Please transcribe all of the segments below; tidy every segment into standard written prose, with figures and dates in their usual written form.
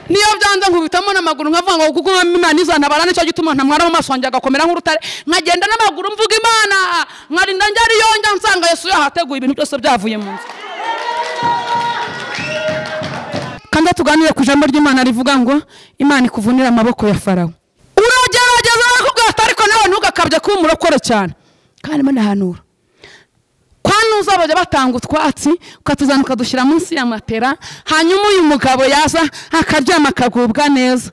niyo byanze nkubitamo n'amaguru nkavuga ngo kuko Imana izantabara nicyo gituma ntamwara mu maso yanjye agakomera nk'urutare nkagenda n'amaguru mvuga Imana nkarinda njya ari yonjya nsanga Yesu yahateguye ibintu byose byavuye mu nzu. Kandi tuganire ku ijambo ry'Imana rivuga ngo Imana ikuvunira amaboko ya Farawo. Uragerageza bakubwira ariko nawe ntugakabye kuba umurokore cyane. Kandi Imana hanura kwanuza bajya batanga utwatsi ukatuzanuka dushyira munsi ya matera hanyuma uyu mugabo yaza akaryama akagubwa neza.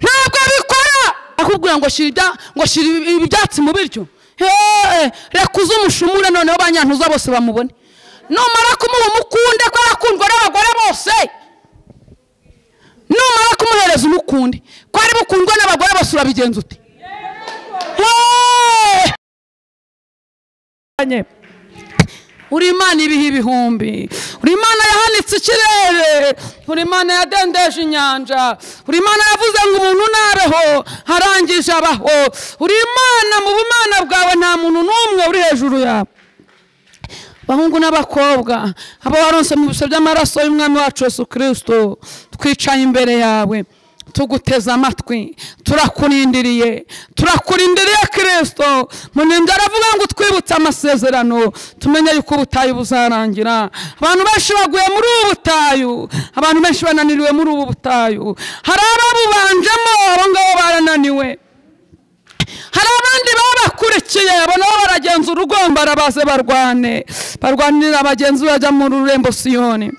Ntabwo bikora akubwira ngo shira ibyatsi mu biryo. Reka uze umushumure noneho banyantuza bose bamubone. Numara kumuha umukunde ko arakundwa n'abagore bose. Numara kumuhereza umukunde ko ari bukundwa n'abagore bose urabigenza ute? Uri Imana ibihe ibihumbi, uri Imana yahanitse ikirere, uri Imana yadendeje inyanja, uri Imana yavuze ngo umuntu nabeho harangije abaho, uri Imana mu bumana bwawe nta muntu n'umwe uri hejuru yawe. Bahungu n'abakobwa abo waronse mu bise by'amaraso y'umwami wacu Yesu Kristo, twicaye imbere yawe tuguteza amatwi, turakurindiriye Kristo. Muninde aravuga ngo twibutse amasezerano tumenye yuko ubutayu buzarangira. Abantu benshi baguye muri ubu butayu, abantu benshi bananiriwe muri ubu butayu. Hari ababubanjemo abo ngabo barananiwe, hari abandi babakurikiye abo nabo baragenza urugomba arabaze barwanira abagenzi bajya mu rurembo Siyoni.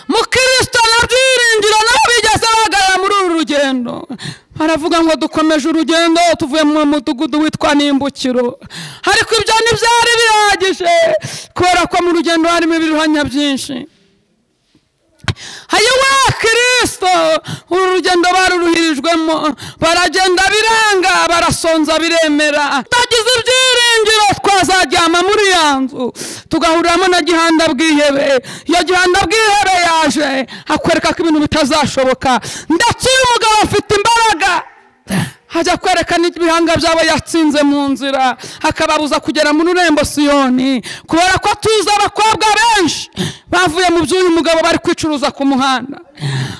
Mukristo nabyiringiro nabo bigeze bahagarara muri uru rugendo, baravuga ngo dukomeje urugendo tuvuye mu mudugudu witwa Nimbukiro. Ariko ibyo ntibyari bihagije kubera ko mu rugendo harimo ibiruhanya byinshi. Hayiwa Kristo uru rugendo baruruhirijwemo, baragenda biranga, barasonza biremera. Tagize ibyiringiro twazaryama muri yanzu tugahuriramo na gihanda bwihebe. Iyo gihanda bwihebe yaje akwereka ko ibintu bitazashoboka, ndetse uyu mugabo afite imbaraga hajya kwerekana ibihanga byabo yatsinze mu nzira, akababuza kugera mu rurembo Siyoni. Kubera ko tuzi abakobwa benshi bavuye mu by'uyu mugabo bari kwicuruza ku muhanda,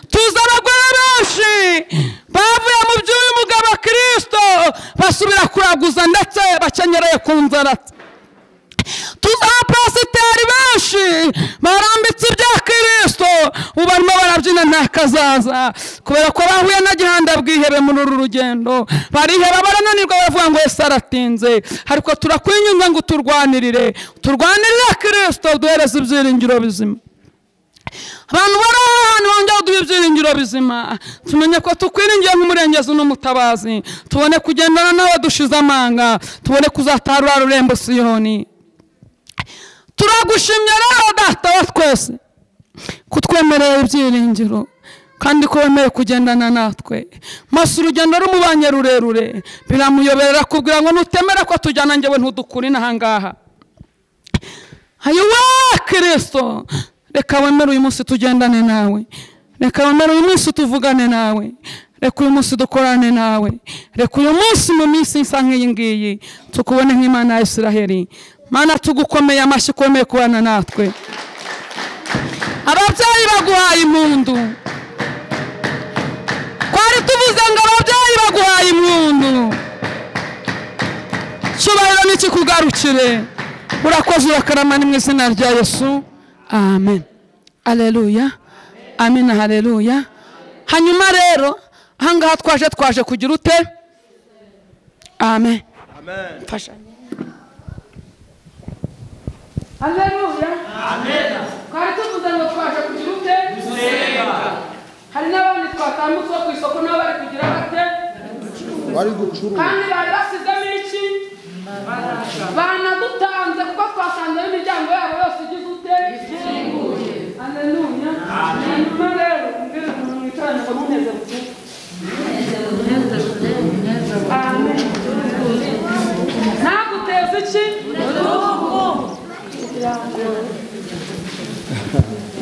tuzi abagore benshi bavuye mu by'uyu mugabo Kristo basubira kuraguza ndetse bakenyereye ku nzara. Tuzi abapasiteri benshi barambitse ibya Kristo ubu barimo barabyina nta kazaza kubera ko bahuye na gihanda bwihebe muri uru rugendo. Bariheba barananirwa bavuga ngo Yesu aratinze, ariko turakwinyuza ngo turwanirire Kristo duhereze ibyiringiro bizima. Abantu bari ahantu bongera duhe ibyiringiro bizima, tumenye ko tukwiringiye nk'umurengezi n'umutabazi, tubone kugendana nawe dushize amanga, tubone kuzatarura rurembo Siyoni. Turagushimye rero Data wa twese kutwemerera ibyiringiro kandi ko wemeye kugendana natwe. Maze urugendo rumubanye rurerure biramuyoberera kubwira ngo nutemera ko tujyana njyewe ntudukuri nahangaha. Hayiwa Kristo, reka wemere uyu munsi tugendane nawe, reka wemere uyu munsi tuvugane nawe, reka uyu munsi dukorane nawe, reka uyu munsi mu minsi isa nk'iyi ngiyi tukubone nk'Imana ya Isiraheli. Mana tugukomeye amashyi komeye kubana natwe. Ababyeyi baguhaye impundu, kwari tuvuze ngo ababyeyi baguhaye impundu, cyubahiro nikikugarukire. Urakoze urakarama ni mu izina rya Yesu, amen. Aleluya, amen, haleluya. Hanyuma rero ahangaha twaje kugira ute? Amen, amen. Fasha. Haleluya, amen. Kwari tuvuze ngo twaje kugira ute? Gusenga. Hari n'abandi twatambutse ku isoko nabo bari kugira bate? Bari gucuruza. Kandi bari basizemo iki? Banadutanze kuko twasanze imiryango yabo yose igize ute? Ifunguye. Haleluya, amen. Hanyuma rero mbere umuntu mwicaranye ngo muneze buke. Amen. Naguteze iki?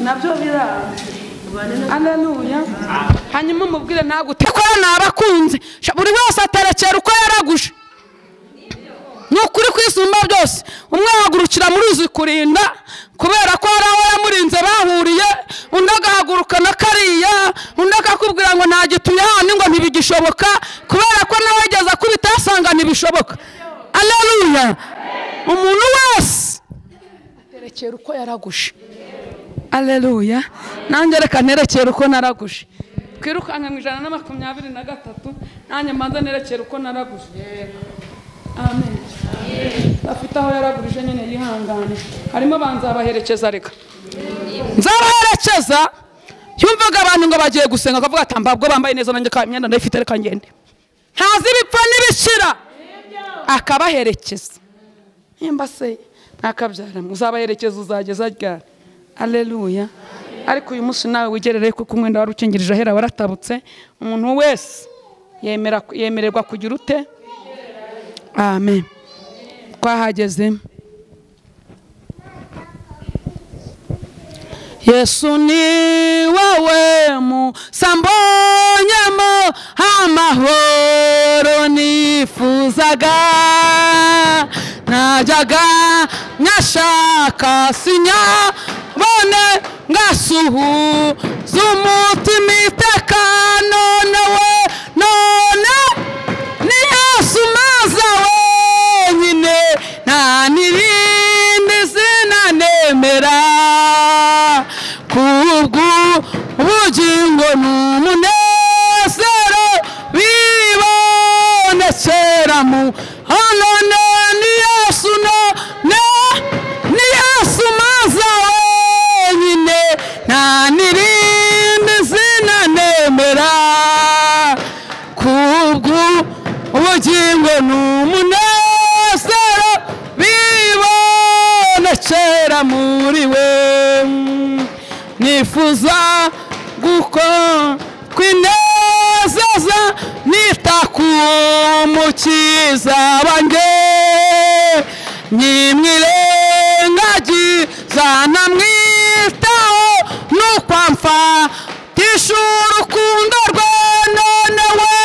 Nabyo biranga. Haleluya. Hanyuma mubwire ntagute ko nabakunze buri wese aterekera uko yaraguje. Nukuri kwisumba byose umwe yagurukira muri uzi kurinda kubera ko ari aho yamurinze bahuriye, undi agahaguruka umuntu wese aterekera uko yaraguje. Aleluya. Nanjye reka nerekera uko naraguje. Twirukanka mu 123 nanjye mbanza nerekera uko naraguje. Amen. Afite aho yaragurije nyene yihangane. Harimo banza baherekeza reka. Nzabaherekeza. Yumvaga abantu ngo bagiye gusenga akavuga ati mbabwo bambaye neza nanjye ka myenda ndayifite reka ngende. Ntazi bipfa nibishira. Akabaherekeza. Nimba se nakabyara muzabaherekeza uzageza ryari. Aleluya. Ariko uyu munsi nawe wigerere kuko umwenda wari ukingirije ahera waratabutse. Umuntu wese yemererwa kugira ute. Amen. Twahageze. Yesu ni wowe musambonyemo amahoro nifuzaga, najyaga nyashaka sinyabone ngasuhuza umutima iteka, none ni Yesu maza wenyine nta n'irindi zina nemera, kubwo ubugingo n'umunezero bibonekera mu none ni Yesu, ni Yesu maza wenyine nta n'irindi zina nemera, kubwo ubugingo n'umunezero bibonekera muri we, nifuza gukora kwinezeza nita ku mukiza wanjye, nyimwirengagiza namwitaho nuko amfatisha urukundo rwe, none we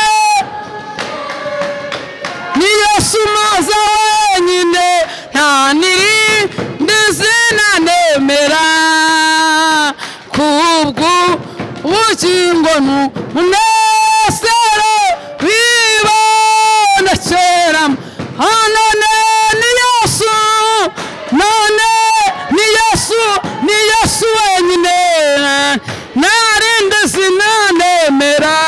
ni Yesu maza wenyine nta n'irindi zina nemera, kubwo ubugingo n'umunezero bibonekera, none ni Yesu, none ni Yesu, ni Yesu wenyine nta rindi zina nemera,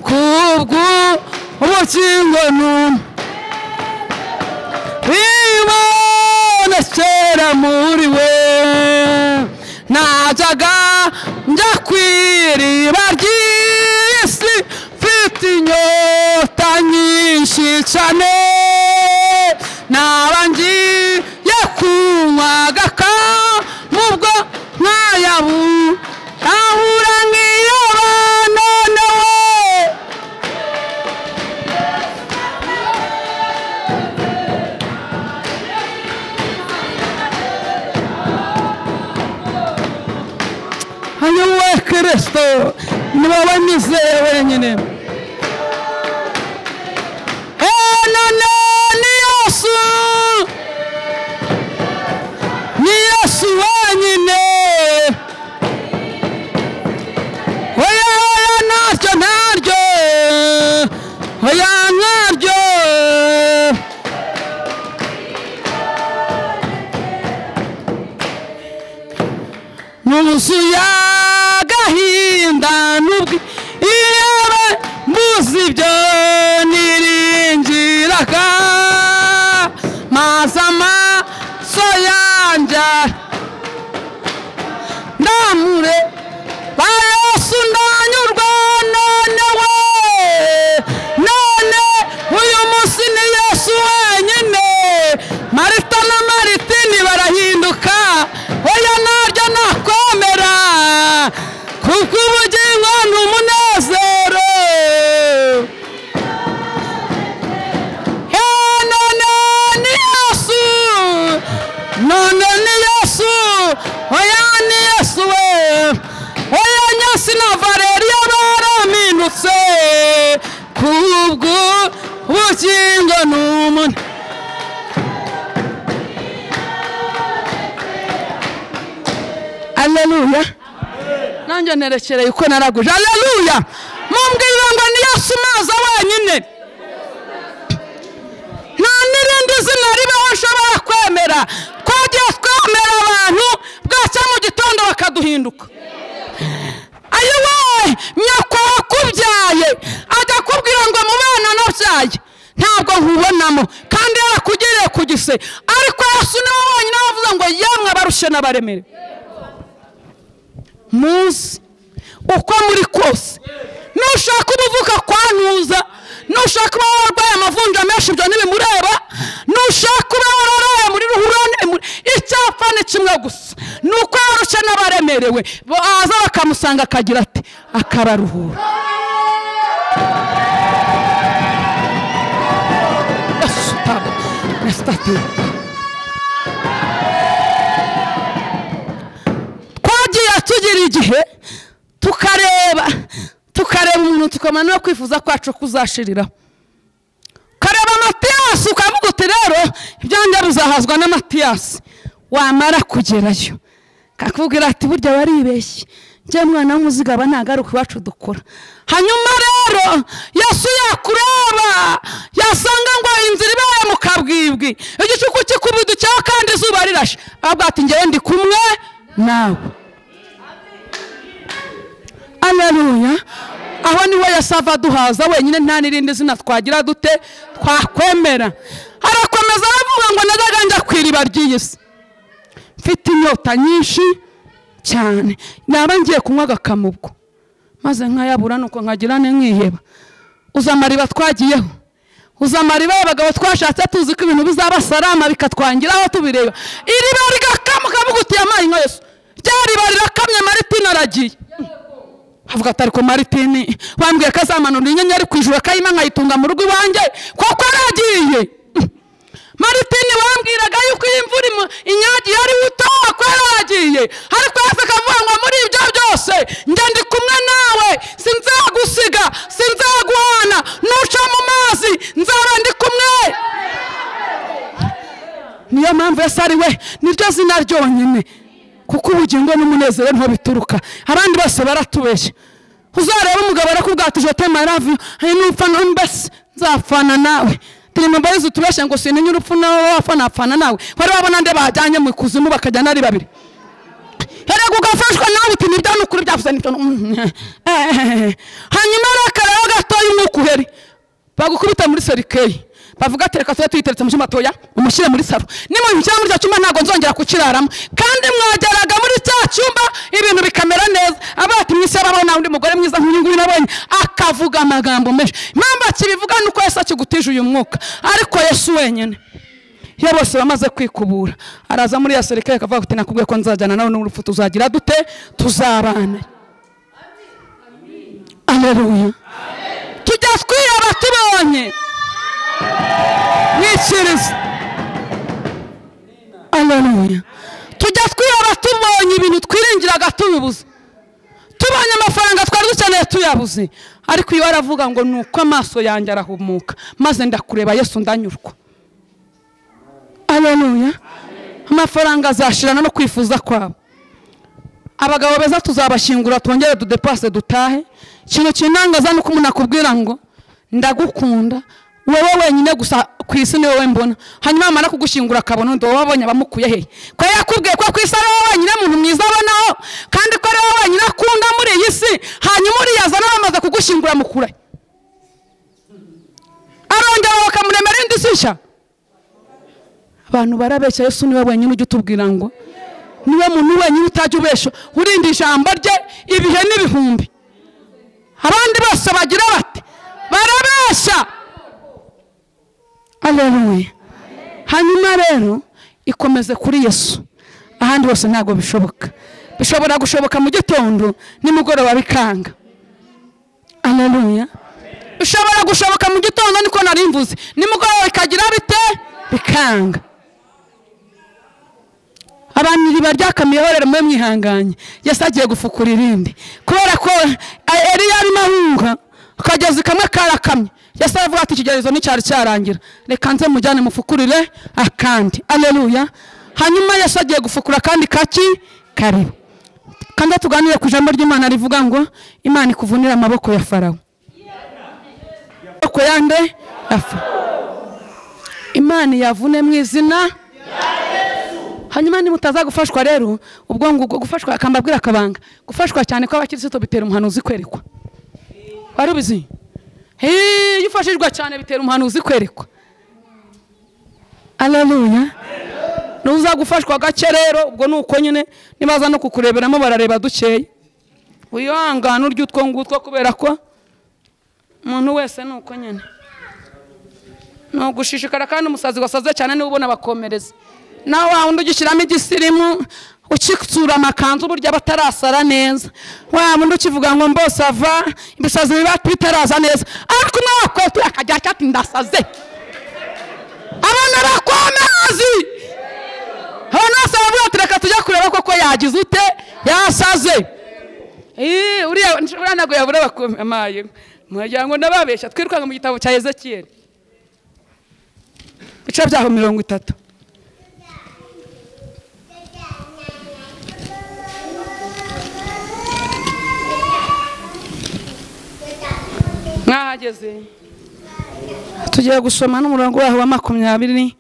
kubwo ubugingo bibonekera muri we, najyaga njya kw'iriba ry'isi mfite inyota nyinshi cyane, naba ngiye kunywa agakamu nkayahura nk'iyoba, none we Hanyuma Kristo ni wowe nizeye wenyine, none ni Yesu, ni Yesu wenyine, oya naryo oya naryo nuzuya gahinda nubwi iyabe mbuzi ibyo niringiraga, maze amaso yanjye ndamure ba Yesu ndanyurwa, none we none uyu munsi ni Yesu wenyine, Marita na Maritini barahinduka, oya naryo nakwemera, kuko ubugingo n'umunezero, none ni Yesu, none ni Yesu, oya ni Yesu we, oya Nyasi na Valeria baraminutse, kubwo ubugingo n'umunezero. Aleluya. Nanjye nerekereye uko naraguje. Aleluya. Mumbwira ngo ni Yesu maza wenyine nta n'irindi twemera abantu bwacya mu gitondo bakaduhinduka. Ayiwe nyoko wakubyaye ajya kubwira ngo mu bana nabyaye ntabwo nkubonamo kandi yarakugiriye ku gise, ariko Yesu niwe wenyine wavuze ngo yemwe abarushe n'abaremere muzi uko muri kose. Nushaka ubuvuka kwantuza, nushaka kuba warwaye amavunja menshi ibyo ntibimureba, nushaka kuba wararaye muri ruhurane, icyapfa ni kimwe gusa, nuko abarushe n'abaremerewe baza bakamusanga akagira ati akabaruhura. Twagiye tugira igihe tukareba umuntu tukamana no kwifuza kwacu kuzashiriraho. Kareba Matiyasi ukavuga uti rero ibyanjye bizahazwa na Matiyasi. Wamara kugerayo kakubwira ati burya waribeshye, njye mwana w'umuzigaba ntagaruka iwacu dukora. Hanyuma rero Yesu yakureba yasanga ngo inzira ibaye mu kabwibwi, igicuku kikubuducyaho kandi izuba rirashe, avuga ati njyewe ndi kumwe nawe. Aleluya. Aho niwe yasava duhaza wenyine, nta n'irindi zina twagira dute twakwemera. Arakomeza aravuga ngo najyaga njya ku iriba ry'iyisi mfite inyota nyinshi cyane, naba ngiye kunywa agakamubwo maze nkayabura nuko nkagirane nkiheba. Uza amariba twagiyeho, uza amariba y'abagabo twashatse tuzi ko ibintu bizaba salama bikatwangiraho tubireba, iriba rigakamuka bugutiye amazi nka Yesu. Ryariba rirakamye, Maritini aragiye. Havuga ati ariko Maritini wambwiye ko azamanura inyenyeri ku ijuru akayima nkayitunga mu rugo iwanjye, kuko aragiye. Maritini wambwiraga yuko iyi mvura inyagiye ari utoha ko aragiye, ariko Yesu akavuga ngo muri ibyo byose njye ndi kumwe nawe, sinzagusiga sinzaguhana, nuca mu mazi nzaba ndi kumwe. Niyo mpamvu Yesu ari we niryo zina ryonyine, kuko ubugingo n'umunezero nto bituruka. Abandi bose baratubeshya. Uzareba umugabo arakubwira ati je t'aime, I love you, nupfa mbese nzapfana nawe. Turimo bayizu tubeshya ngo sinenye urupfu nawe wapfana nawe. Bari babona nde bajyanye mu kuzimu bakajyana ari babiri. Herego gafashwa nawe uti nibyo n'ukuri byavuze nibyo. Hanyuma rakaraho gatoya umukuheri bagukubita muri serikeyi, bavuga ati reka twe tuyiteretse mu cyumba toya umushyire muri saro. Nimwe nshyira muri cya cyumba ntago nzongera kukiraramo, kandi mwageraga muri cya cyumba ibintu bikamera neza. Abati mwisi ababona undi mugore mwiza nk'uyu nabonye akavuga amagambo menshi. Impamvu kibivuga nuko Yesu akigutije uyu mwuka, ariko Yesu wenyine iyo bose bamaze kwikubura araza muri ya serikeyi akavuga ati nakubwiye ko nzajyana nawe n'urupfu tuzagira dute tuzabana. Aleluya. Tujya twiyaba tubonye wikiriza. Aleluya. Tujya twiyaba tubonye ibintu twiringiraga tubibuze, tubonye amafaranga twari dukeneye tuyabuze, ariko iyo aravuga ngo nuko amaso yanjye arahumuka maze ndakureba Yesu ndanyurwa. Aleluya. Amafaranga azashirana no kwifuza kwabo. Abagabo beza tuzabashingura twongere dudepase dutahe. Ikintu kinangaza nuko umuntu akubwira ngo ndagukunda wowe wenyine gusa ku isi ni wowe mbona, hanyuma amara kugushingura akabona ndo wabonye abamukuye he. Ko yakubwiye ko ku isi ari wowe wenyine muntu mwiza abonaho, kandi ko ari wowe wenyine akunda muri iyi si, hanyuma uriyaza n'abamaze kugushingura mukura arongera bakamuremera indi sisha. Abantu barabeshya. Yesu niwe wenyine ujya utubwira ngo niwe muntu wenyine utajya ubesha urindi ijambo rye ibihe n'ibihumbi. Abandi bose bagira bati barabeshya. Aleluya. Hanyuma rero ikomeze kuri Yesu, ahandi hose ntago bishoboka. Bishobora gushoboka mu gitondo nimugoroba bikanga. Aleluya. Bishobora gushoboka mu gitondo niko narimvuze, nimugoroba bikagira bite bikanga. Abantu iriba ryakamihorere mwe mwihanganye, Yesu agiye gufukura irindi, kubera ko Eliya arimo ahunga akagezi kamwe karakamye. Yesu aravuga ati ikigerezo n'icyari cyarangira, reka nze mujyane mufukurire akandi. Aleluya. Hanyuma Yesu agiye gufukura kandi karibu. Kandi tuganire ku ijambo ry'Imana rivuga ngo Imana ikuvunira amaboko ya Farawo. Amaboko yande yafa. Imana yavune mu izina hanyuma nimutaza gufashwa rero ubwo ngubwo gufashwa akambabwira akabanga gufashwa cyane ko abakirisitu bitera umuhanuzi kwerekwa wari ubizi iyo ufashijwe cyane bitera umuhanuzi kwerekwa Haleluya nuza gufashwa gake rero ubwo nuko nyine nibaza no kukureberamo barareba dukeye uyangana uryo utwo ngutwo kubera ko umuntu wese nuko nyine no gushishikara kandi umusazi wasaze cyane niwe ubona bakomereza nawe wundi ugishyiramo igisirimu ukitsura amakanzu burya batarasara neza wa wundi ukivuga ngo mbose ava ibisazi bitaraza neza ariko nawe kwetu akajya cyati ndasaze abana bakomezi hano sababu tureka tujya kureba koko yagize ute yasaze uriya nago yabura bakomeye muryango ndababesha twirukanga mu gitabo cya Ezekiyeli bica byaho 30 mwahageze tugiye gusoma n'umurongo waho wa 22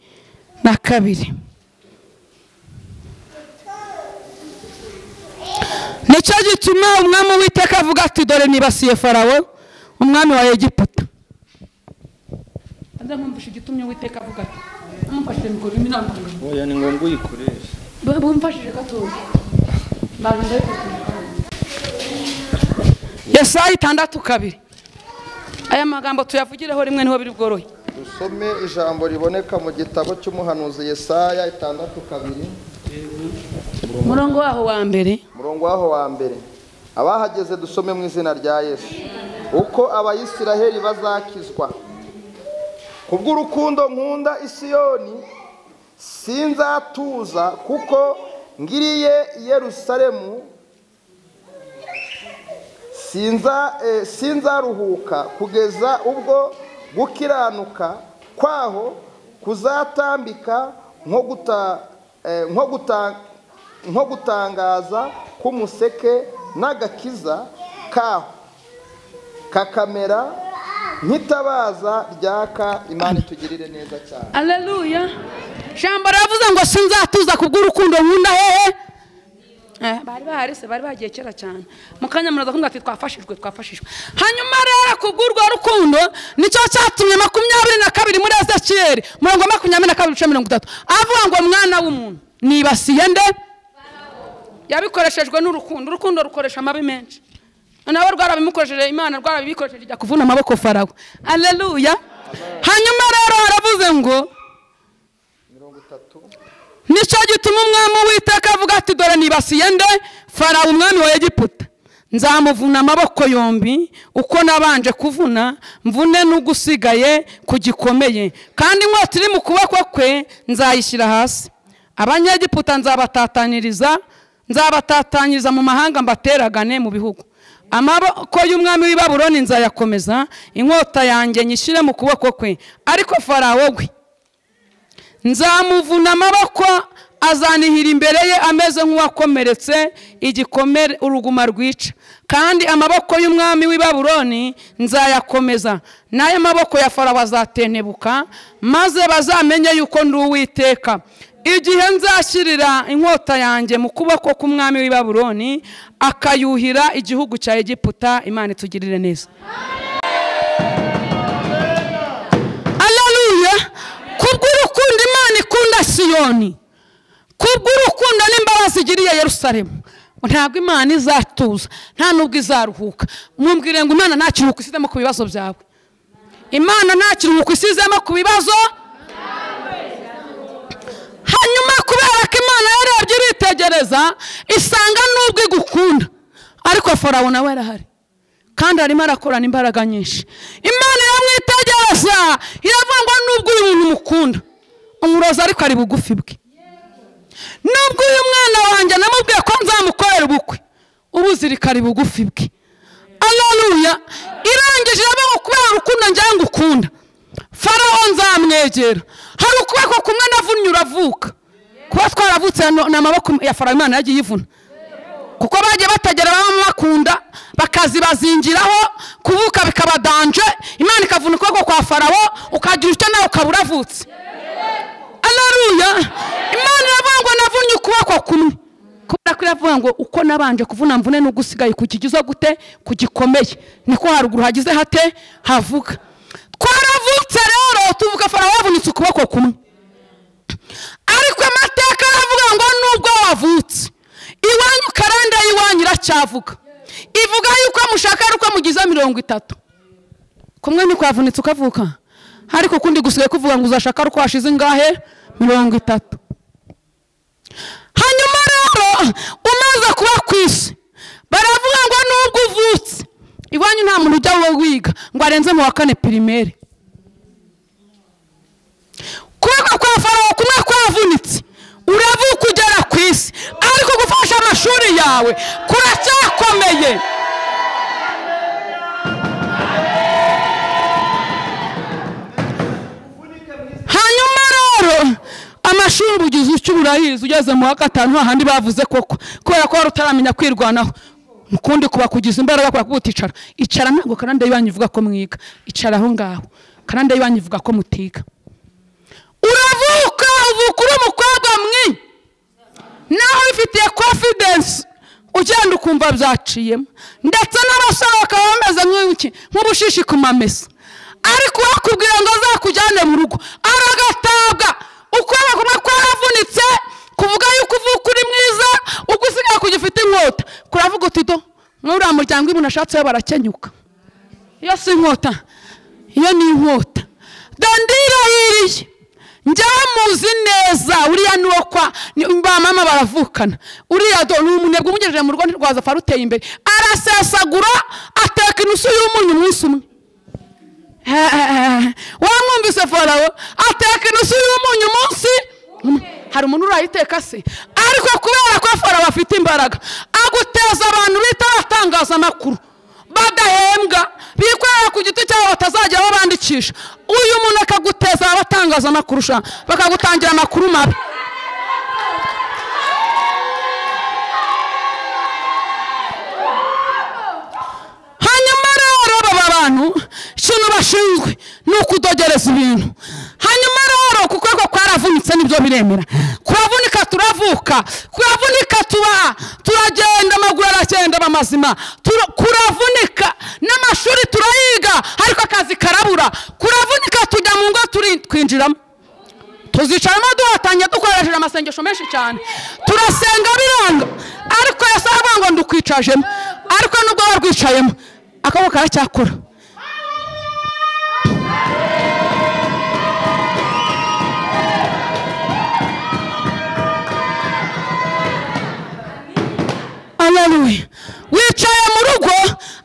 nicyo gituma umwami w'Iteka avuga ati dore nibasiye Farawo umwami wa Egiputa nkumvisha igitumye w'Iteka avuga ati amufashije ngo iminamba oya ni ngombwa uyikoresha bumfashije gato bagende Yesaya 6:2 aya magambo tuyavugireho rimwe niho biri bworohe dusome ijambo riboneka mu gitabo cy'umuhanuzi Yesaya 6:2 murongo waho wa mbere abahageze dusome mu izina rya Yesu uko abayisiraheli bazakizwa kubw'urukundo nkunda Isiyoni sinzatuza kuko ngiriye Yerusalemu sinzaruhuka kugeza ubwo gukiranuka kwaho kuzatambika nko gutangaza k'umuseke n'agakiza kaho kakamera nk'itabaza ryaka. Imana itugirire neza cyane. Haleluya. Jambo ravuze ngo sinzatuza kubw'urukundo nkunda hehe bari bagiye kera cyane mukanya muraza kumva ati twafashijwe hanyuma rero kubw'urwo rukundo nicyo cyatumye 22 muri Ezekiyeli murongo 22:30 avuga ngo mwana w'umuntu nibasiye nde yabikoreshejwe n'urukundo rukoresha amabi menshi nawe rwarabimukoresheje Imana rwarabikoresheje ijya kuvuna amaboko Farawo. Haleluya. Hanyuma rero haravuze ngo nicyo gituma umwami w'Iteka avuga ati dore nibasiye nde Farawo umwami wa Egiputa nzamuvuna amaboko yombi uko nabanje kuvuna mvune n'ugusigaye kugikomeye kandi inkota iri mu kuboko kwe nzayishyira hasi abanyegiputa nzabatatanyiriza mu mahanga mbateragane mu bihugu amaboko y'umwami w'i Babuloni nzayakomeza inkota yanjye nyishyire mu kuboko kwe ariko Farawo we nzamuvuna amaboko azanihira imbere ye ameze nk'uwakomeretse igikomere uruguma rwica kandi amaboko y'umwami w'i Babuloni nzayakomeza naye amaboko ya Farawo azatentebuka maze bazamenye yuko ndi Uwiteka igihe nzashyirira inkota yanjye mu kuboko k'umwami w'i Babuloni akayuhira igihugu cya Egiputa. Imana itugirire neza. Haleluya. Kubw'urukundo Imana ikunda Siyoni kubw'urukundo n'imbabazi igiriye Yerusalemu ntabwo Imana izatuza nta nubwo izaruhuka. Mumbwire ngo Imana nta kiruhuko isizemo ku bibazo byawe. Imana nta kiruhuko isizemo ku bibazo. Hanyuma kubera ko Imana yarebye iritegereza isanga nubwo igukunda ariko Farawo nawe arahari kandi arimo arakorana imbaraga nyinshi. Imana yamwitegereza iravuga ngo nubwo uyu muntu mukunda umuroza ariko ari bugufi bwe nubwo uyu mwana wanjye namubwiye ko nzamukorera ubukwe ubuzirika ari bugufi bwe. Haleluya. Irangije iravuga kubera urukundo njye ngukunda Farawo nzamwegera hari ukuboko kumwe navunnye uravuka kuba twaravutse n'amaboko ya Farawo Imana yagiye ivuna kuko bagiye bategera bakunda bakazibazingiraho kuvuka bikabadanje Imana ikavuna ukuboko kwa Farawo ukagira icyo nawe ukaburavutse. Haleluya. Imana iravuga ngo navunnye ukuboko kumwe, kubera ko iravuga ngo uko nabanje kuvuna mvune n'ugusigaye kukigiza gute kugikomeye niko haruguru hagize hate havuga. Twaravutse rero tuvuga Farawo yavunitse ukuboko kumwe, ariko amateka aravuga ngo nubwo wavutse iwanyu karanda y'iwanyu iracyavuga, ivuga yuko mushaka uko mugize 30. Kumwe niko yavunitse ukavuka, ariko kundi gusigaye kuvuga ngo uzashaka uko washize ngahe 30. Hanyuma rero umaze kuba kwisi baravuga ngo nubwo uvutse iwanyu nta muntu ujya wo wiga ngo arenze mu wa 4 primaire. Kubera kwa Farawo kumwe kwavunitse uravuka ugera kwisi, ariko gufasha amashuri yawe kuracyakomeye. Hanyuma rero amashuri ubugize icyo urahize ugeze mu wa 5 hahandi bavuze koko, kubera ko utaramenya kwirwanaho mukundi kuba kugiza imbaraga kwa kuticara. Icara ntabwo karanda yibanyu ivuga ko mwiga, icara aho ngaho. Karanda yibanyu ivuga ko mutiga. Uravuka uvukura umukobwa mwi naho bifitiye confidence, ugenda ukumva byaciyemo, ndetse n'abasore bakaba bameze nk'ubushishi ku mamesa, ariko wakubwira ngo azakujyane mu rugo aragatabwa. Ukora kuma kwaravunitse kuvuga yuko uvuka uri mwiza ugusigaye kugifite inkota, kuravuga uti do nk'uriya muryango ibuna ashatse barakenyuka. Iyo si inkota, iyo ni inkota. Dandira yiriye njamuzi neza, uriya nuwo kwa ba mama baravukana. Uriya do n'umunebwe umugejeje mu rugo rwaza faruteye imbere, arasesagura ateka inusu y'umunyu mwisi umwe. Wamwumvise Farawo ateka inusu y'umunyu munsi. Hari umuntu urayiteka se, ariko kubera ko Farawo afite imbaraga aguteza abantu bita batangaza amakuru badahembwa, bikorera ku giti cyabo batazajya babandikisha. Uyu muntu akaguteza abatangaza amakuru bakagutangira amakuru mabi. Hanyuma rero baba bantu ikintu bashinzwe ni ukudogereza ibintu. Hanyuma rero kuko kwaravunitse nibyo biremera, kuravunika turavuka, kuravunika turagenda amaguru aragenda bamazima, kuravunika n'amashuri turayiga ariko akazi karabura, kuravunika tujya mu ngo twinjiramo tuzicaramo duhatanye dukoresheje amasengesho menshi cyane, turasenga biranga, ariko yasaga ngo ndukwicajemo, ariko nubwo warwicayemo akaboko karacyakora. Haleluya. Wicaye mu rugo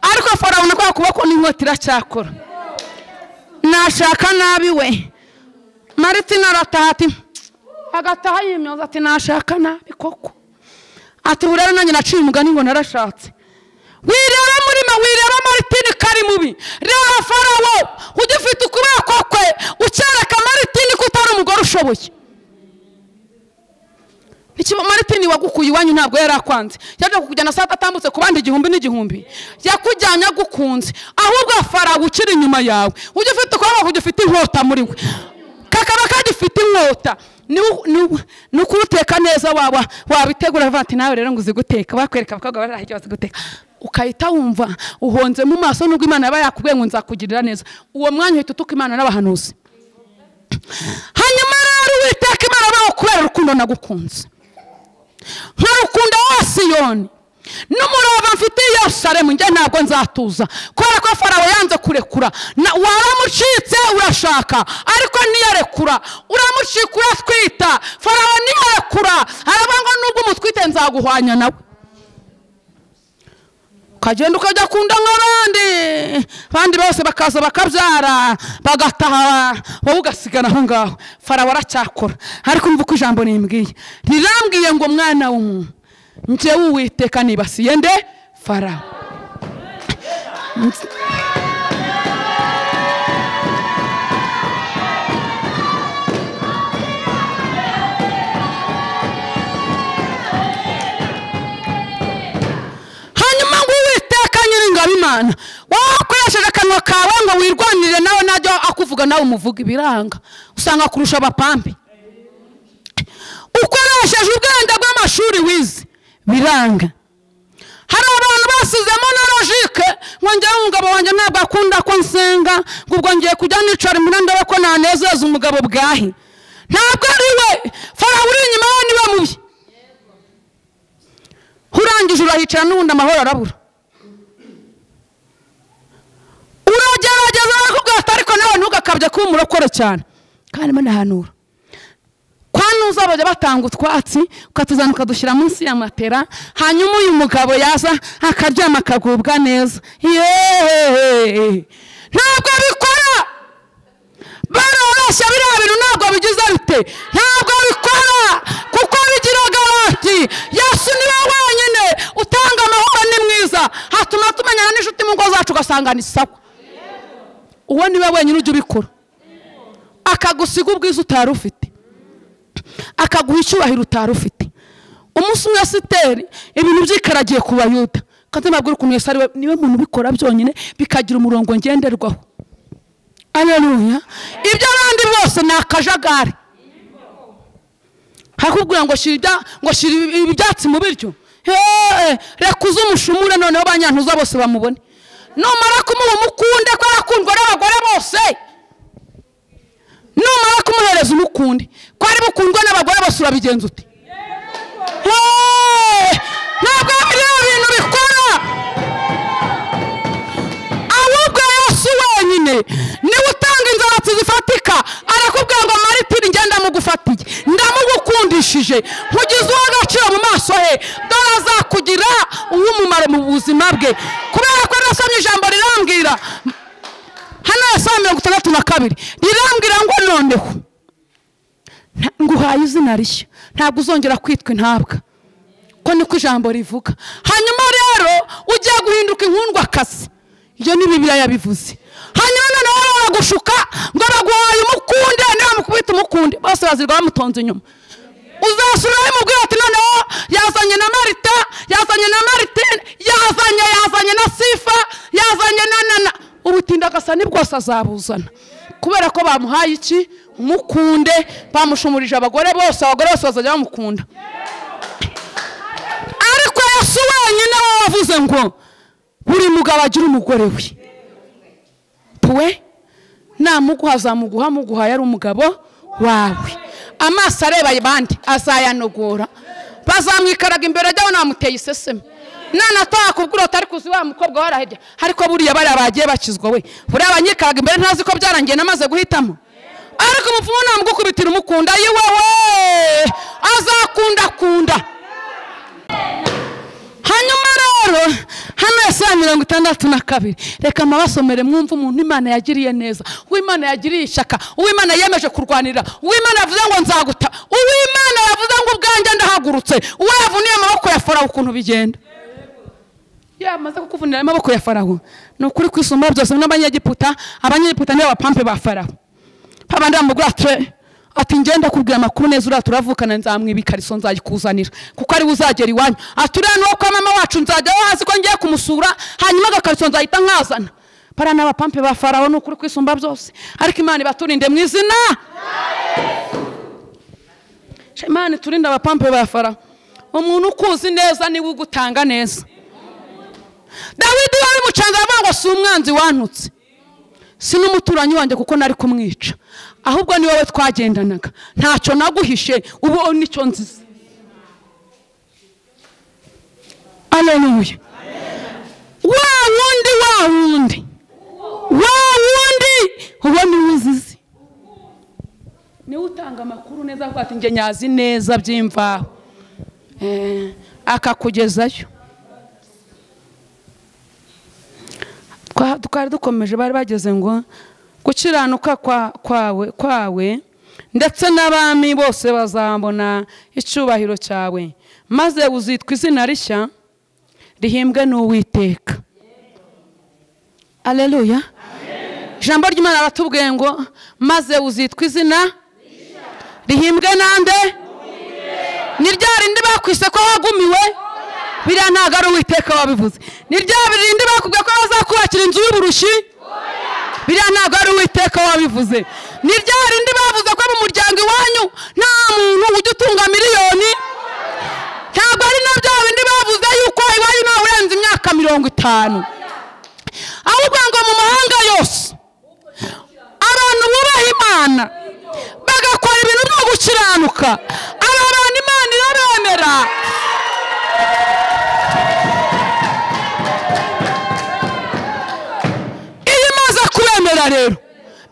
ariko Farawo nakwa kuboko n'inkota iracyakora. Nashaka nabi we Maritina aratahati agataha yimyoza ati nashaka nabi koko, ati urero nanjye naciye umugani ngo narashatse. Wireba murima, wireba Maritini kari mubi, reba Farawo ugifite ukuboko kwe ucyereka Maritini kutari umugore ushoboye. Ikiba Maritini wagukuye iwanyu ntabwo yarakwanze, yaje kukujyana saa atambutse kubandi igihumbi n'igihumbi, yakujyanya gukunze. Ahubwo Farawo ukiri inyuma yawe ugifite ukuboko ugifite inkota muri we, kakaba kagifite inkota, ni kuruteka neza wabitegura vati nawe rero ngo uzi guteka, bakwereka abakobwa barahiye bazi guteka, ukahita wumva uhonze mu maso nubwo Imana yaba yakubwiye ngo nzakugirira neza. Uwo mwanya uhita utuka Imana n'abahanuzi. Hanyuma rero Uwiteka Imana baho kubera urukundo nagukunze, nkarukunda wa Siyoni n'umurava mfite Yerusalemu, njye ntabwo nzatuza, kubera ko Farawo yanze kurekura. Waramucitse urashaka ariko niyarekura, uramucika uratwita. Farawo niyarekura arabanga nubwo umutwite nzaguhwanya nawe, ukagenda ukajya kunda nk'abandi, abandi bose bakaza bakabyara bagataha, wowe ugasigana aho ngaho. Farawo aracyakora, ariko mvuga ko ijambo nimbwiye nirambwiye ngo mwana w'umuntu njyewe Uwiteka nibasiye nde Farawo. Hanyuma ngo Uwiteka Nyiringabimana wakoresheje akanwa kawe ngo wirwanire nawe najya akuvuga nawe umuvuga ibiranga, usanga kurusha abapambi. ukoresheje ubwenge bw'amashuri wize biranga. Hari abantu basizemo na logike ngo njyewe umugabo wanjye ntabwo akunda ko nsenga, ngo ubwo ngiye kujya nicara impande we ko nanezeza umugabo bwahi. Ntabwo ari we. Farawo uri inyuma we niwe mubi. Urangije urahicara n'ubundi amahoro arabura. Uragerageza bakubwira ariko nawe ntugakabye kuba umurokore cyane. Kandi manahanura kwanuza bajya batanga utwatsi ukatuzana ukadushyira munsi ya matera, hanyuma uyu mugabo yaza akaryama akagubwa neza. Ntabwo bikora. Baroroshya biriya bintu ntabwo bigize bite. Ntabwo bikora kuko bigira garanti. Yesu niwe wenyine utanga amahoro, ni mwiza, hatuma tumenyana n'inshuti mu ngo zacu ugasanga ni sawa. Uwo niwe wenyine ujya ubikora, akagusiga ubwiza utari ufite, akaguha icyubahiro utari ufite. Umunsi umwe Esiteri ibintu byikaragiye ku Bayuda, kandi mbabwira ukuntu Yesu ariwe niwe muntu ubikora byonyine bikagira umurongo ngenderwaho. Aleluya. Ibyo abandi bose ni akajagari. Hakubwira ngo shira ibyatsi mu biryo, reka uze umushumure noneho banyantuza bose bamubone. Numara kumuha umukunde ko arakundwa n'abagore bose, numara kumuhereza umukunde ko ari bukundwa n'abagore bose, urabigenza uti? Ntabwo ari ibintu bikora. Ahubwo Yesu wenyine niwe utanga inzaratsi zifatika. Arakubwira ngo Maritini ngenda mugufatiye, ndamugukundishije, nkugize uw'agaciro mu maso he, dore azakugira uw'umumaro mu buzima bwe. Kubera ko nasomye ijambo rirambwira hano Yesaya 62 rirambwira ngo noneho nguhaye izina rishya, ntabwo uzongera kwitwa intabwa, ko niko ijambo rivuga. Hanyuma rero ugiye guhinduka inkundwakazi. Iyo ni Bibiliya yabivuze. Hanyuma noneho baragushuka ngo baguhaye umukunde, niba mukubita umukunde bose bazirwa bamutonze inyuma. Uzasubira bimubwira ati noneho yazanye na Marita, yazanye na Maritine, yazanye na Sifa, yazanye na Nana. Ubutinda gasani bwose azabuzana kubera ko bamuhaye iki? Umukunde. Bamushumurije abagore bose bazajya bamukunda. Ariko Yesu wenyine wavuze ngo buri mugabo agira umugore we. Puwe namuguha azamuguha, muguhaye ari umugabo wawe. Amaso areba abandi azayanogora, bazamwikaraga imbere ajyaho namuteye iseseme. Nana atakubwira atari kuzi wa mukobwa warahejya, ariko buriya bari abagiye bakizwa we. Buriya abanyikaraga imbere ntazi ko byarangiye namaze guhitamo. Ariko umupfumu namugukubitira umukunda yiwewe azakunda. Hanyuma rero hano Yesaya 62 reka mabasomere mwumva umuntu Imana yagiriye neza, uw'Imana yagiriye ishaka, uw'Imana yemeje kurwanira, uw'Imana yavuze ngo nzaguta, uw'Imana yavuze ngo ubwanjye ndahagurutse, uwo yavuniye amaboko ya Farawo ukuntu bigenda. Yamaze kukuvunira amaboko ya Farawo no kuri kwisumba byose n'abanyegiputa. Abanyegiputa nibo bapampe ba Farawo. Pabandi amugura ati ngenda kubwira amakuru neza uratuvukana, nzamwibika riso nzayikuzanira kuko ari uzagera iwanyu. Aturana no kwa mama wacu nzajya hasi ko ngiye kumusura, hanyuma agakariso nzahita nkazana. Para n'abapampe ba Farawo no kuri kwisumba byose. Ariko Imana ibaturinde mu izina. Imana turinde abapampe ba Farawo. Umuntu ukuzi neza ni ugutanga neza. Dawidi wari mucanza avuga si umwanzi wantutse, si n'umuturanyi wanjye kuko nari kumwica, ahubwo ni wowe twagendanaga, ntacyo naguhishe, ubu nicyo nziza. Aleluya. Wa wundi uwo ni uzizi, ni utanga amakuru neza ko ati nge nyazi neza by'imvaho, akakugezayo. Twari dukomeje, bari bageze ngo gukiranuka kwawe ndetse n'abami bose bazabona icyubahiro cyawe, maze uzitwa izina rishya rihimbwe n'Uwiteka. Aleluya. Ijambo ry'Imana aratubwiye ngo maze uzitwa izina rihimbwe nande? Ni rya rindi bakwise ko wagumiwe? Biriya ntabwo ari Uwiteka wabivuze. Ni rya rindi bakubwiye ko bazakubakira inzu y'uburushi? Biriya ntabwo ari Uwiteka wabivuze. ni ryari ndi bavuze ko mu muryango iwanyu nta muntu ujya utunga miliyoni ntabwo ari na bya bindi bavuze yuko iwanyu nta urenze imyaka 50 ahubwo ngo mu mahanga yose abantu bubaha Imana bagakora ibintu byo gukiranuka aba bantu Imana irabemera iyo imaze kubemera rero